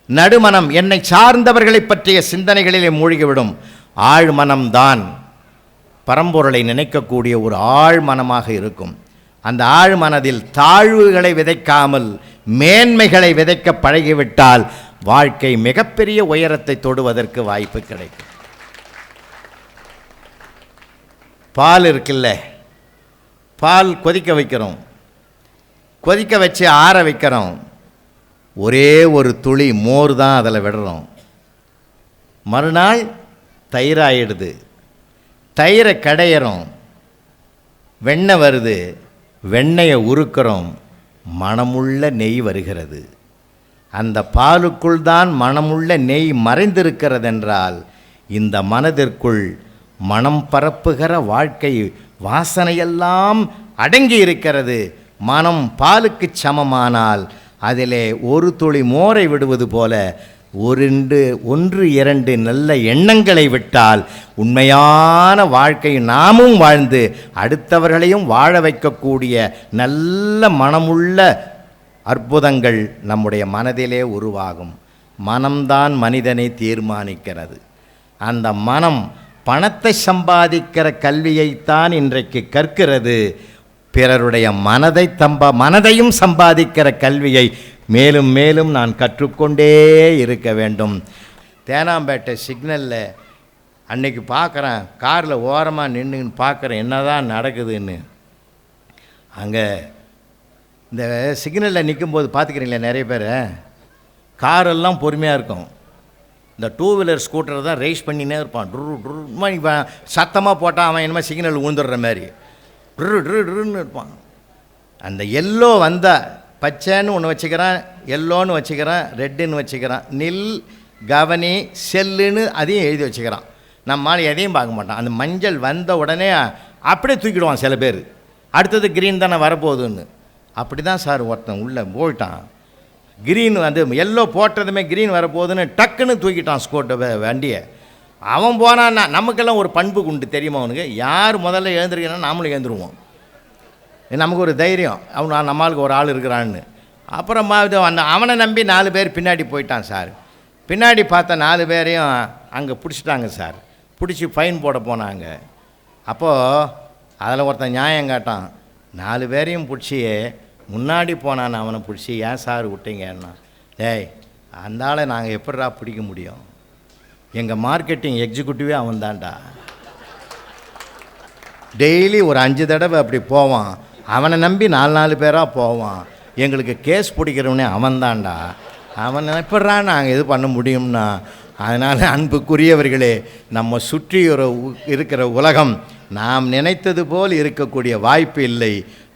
நடுமனம் என்னை சார்ந்தவர்களை பற்றிய சிந்தனைகளிலே மூழ்கிவிடும், ஆழ்மனம்தான் பரம்பொருளை நினைக்கக்கூடிய ஒரு ஆழ்மனமாக இருக்கும். அந்த ஆழ்மனதில் தாழ்வுகளை விதைக்காமல் மேன்மைகளை விதைக்க பழகிவிட்டால் வாழ்க்கை மிகப்பெரிய உயரத்தை தொடுவதற்கு வாய்ப்பு கிடைக்கும். பால் இருக்குல்ல, பால் கொதிக்க வைக்கிறோம், கொதிக்க வச்சு ஆற வைக்கிறோம். ஒரே ஒரு துளி மோர் தான் அதில் விடுறோம். மறுநாள் தயிராகிடுது. தயிரை கடையிறோம், வெண்ணெய் வருது. வெண்ணெயை உருக்கிறோம், மணமுள்ள நெய் வருகிறது. அந்த பாலுக்குள் தான் மணமுள்ள நெய் மறைந்திருக்கிறதென்றால் இந்த மனதிற்குள் மனம் பரப்புகிற வாழ்க்கை வாசனையெல்லாம் அடங்கி இருக்கிறது. மனம் பாலுக்கு சமமானால் அதிலே ஒரு துளி மோரை விடுவது போல ஒன்று இரண்டு நல்ல எண்ணங்களை விட்டால் உண்மையான வாழ்க்கை நாமும் வாழ்ந்து அடுத்தவர்களையும் வாழ வைக்கக்கூடிய நல்ல மனமுள்ள அற்புதங்கள் நம்முடைய மனதிலே உருவாகும். மனம்தான் மனிதனை தீர்மானிக்கிறது. அந்த மனம் பணத்தை சம்பாதிக்கிற கல்வியைத்தான் இன்றைக்கு கற்கிறது. பிறருடைய மனதையும் சம்பாதிக்கிற கல்வியை மேலும் மேலும் நான் கற்றுக்கொண்டே இருக்க வேண்டும். தேனாம்பேட்டை சிக்னலில் அன்னைக்கு பார்க்குறேன், காரில் ஓரமாக நின்றுன்னு பார்க்குறேன் என்ன தான் நடக்குதுன்னு. அங்கே இந்த சிக்னலில் நிற்கும்போது பார்த்துக்கிறீங்களா, நிறைய பேர் காரெல்லாம் பொறுமையாக இருக்கும். இந்த டூ வீலர் ஸ்கூட்டர் தான் ரேஸ் பண்ணினே இருப்பான். ட்ரு சத்தமாக போட்டால் அவன் என்னமோ சிக்னல் விழுந்துடுற மாதிரி ட்ருன்னு இருப்பான். அந்த எல்லோ வந்தால் பச்சைன்னு ஒன்று வச்சுக்கிறான், எல்லோன்னு வச்சுக்கிறான், ரெட்டுன்னு வச்சுக்கிறான், நில் கவனி செல்லுன்னு அதையும் எழுதி வச்சுக்கிறான். நம்மால் எதையும் பார்க்க மாட்டான். அந்த மஞ்சள் வந்த உடனே அப்படியே தூக்கிடுவான் சில பேர். அடுத்தது க்ரீன் தானே வரப்போகுதுன்னு. அப்படி தான் சார் ஒருத்தன் உள்ளே போயிட்டான். க்ரீன் வந்து எல்லோ போட்டதுமே க்ரீன் வரப்போகுதுன்னு டக்குன்னு தூக்கிட்டான் ஸ்கூட்டை வண்டியை. அவன் போனான்னா நமக்கெல்லாம் ஒரு பண்பு உண்டு தெரியுமா அவனுக்கு, யார் முதல்ல எழுந்திருக்கணும் நாமளும் எழுந்துருவோம். நமக்கு ஒரு தைரியம், அவன் நம்மளுக்கு ஒரு ஆள் இருக்கிறான்னு. அப்புறமா அந்த அவனை நம்பி 4 பேர் பின்னாடி போயிட்டான் சார். பின்னாடி பார்த்த 4 பேரையும் அங்கே பிடிச்சிட்டாங்க சார். பிடிச்சி ஃபைன் போட போனாங்க. அப்போது அதில் ஒருத்தன் நியாயம் காட்டான். 4 பேரையும் பிடிச்சி முன்னாடி போனான் அவனை பிடிச்சி ஏன் சார் விட்டீங்கன்னா, டேய் அந்த ஆளை நாங்கள் எப்படிடா பிடிக்க முடியும், எங்கள் மார்க்கெட்டிங் எக்ஸிக்யூட்டிவே அவன் தான்டா. டெய்லி ஒரு 5 தடவை அப்படி போவான். அவனை நம்பி 4 பேராக போவான். எங்களுக்கு கேஸ் பிடிக்கிறவனே அவன்தான்டா. அவன் எப்படா நாங்கள் இது பண்ண முடியும்னா. அதனால் அன்புக்குரியவர்களே, நம்ம சுற்றி இருக்கிற உலகம் நாம் நினைத்தது போல் இருக்கக்கூடிய வாய்ப்பு இல்லை.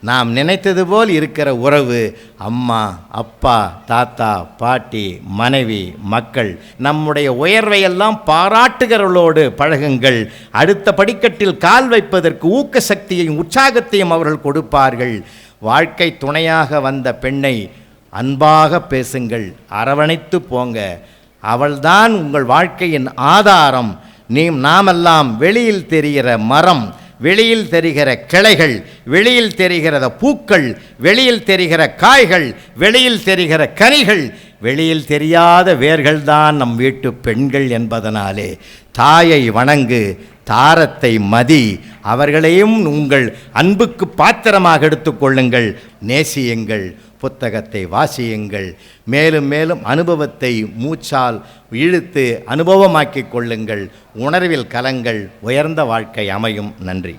நாம் நினைத்தது போல் இருக்கிற உறவு அம்மா, அப்பா, தாத்தா, பாட்டி, மனைவி, மக்கள். நம்முடைய உயர்வையெல்லாம் பாராட்டுகிறவர்களோடு பழகுங்கள். அடுத்த படிக்கட்டில் கால் வைப்பதற்கு ஊக்க சக்தியையும் உற்சாகத்தையும் அவர்கள் கொடுப்பார்கள். வாழ்க்கை துணையாக வந்த பெண்ணை அன்பாக பேசுங்கள், அரவணைத்து போங்க. அவள்தான் உங்கள் வாழ்க்கையின் ஆதாரம். நாமெல்லாம் வெளியில் தெரிகிற மரம், வெளியில் தெரிகிற கிளைகள், வெளியில் தெரிகிற பூக்கள், வெளியில் தெரிகிற காய்கள், வெளியில் தெரிகிற கனிகள், வெளியில் தெரியாத வேர்கள்தான் நம் வீட்டு பெண்கள் என்பதனாலே தாயை வணங்கு, தாரத்தை மதி, அவர்களையும் உங்கள் அன்புக்கு பாத்திரமாக எடுத்துக்கொள்ளுங்கள். நேசியுங்கள், புத்தகத்தை வாசியுங்கள். மேலும் மேலும் அனுபவத்தை மூச்சால் இழுத்து அனுபவமாக்கிக் கொள்ளுங்கள். உணர்வில் கலங்கள், உயர்ந்த வாழ்க்கை அமையும். நன்றி.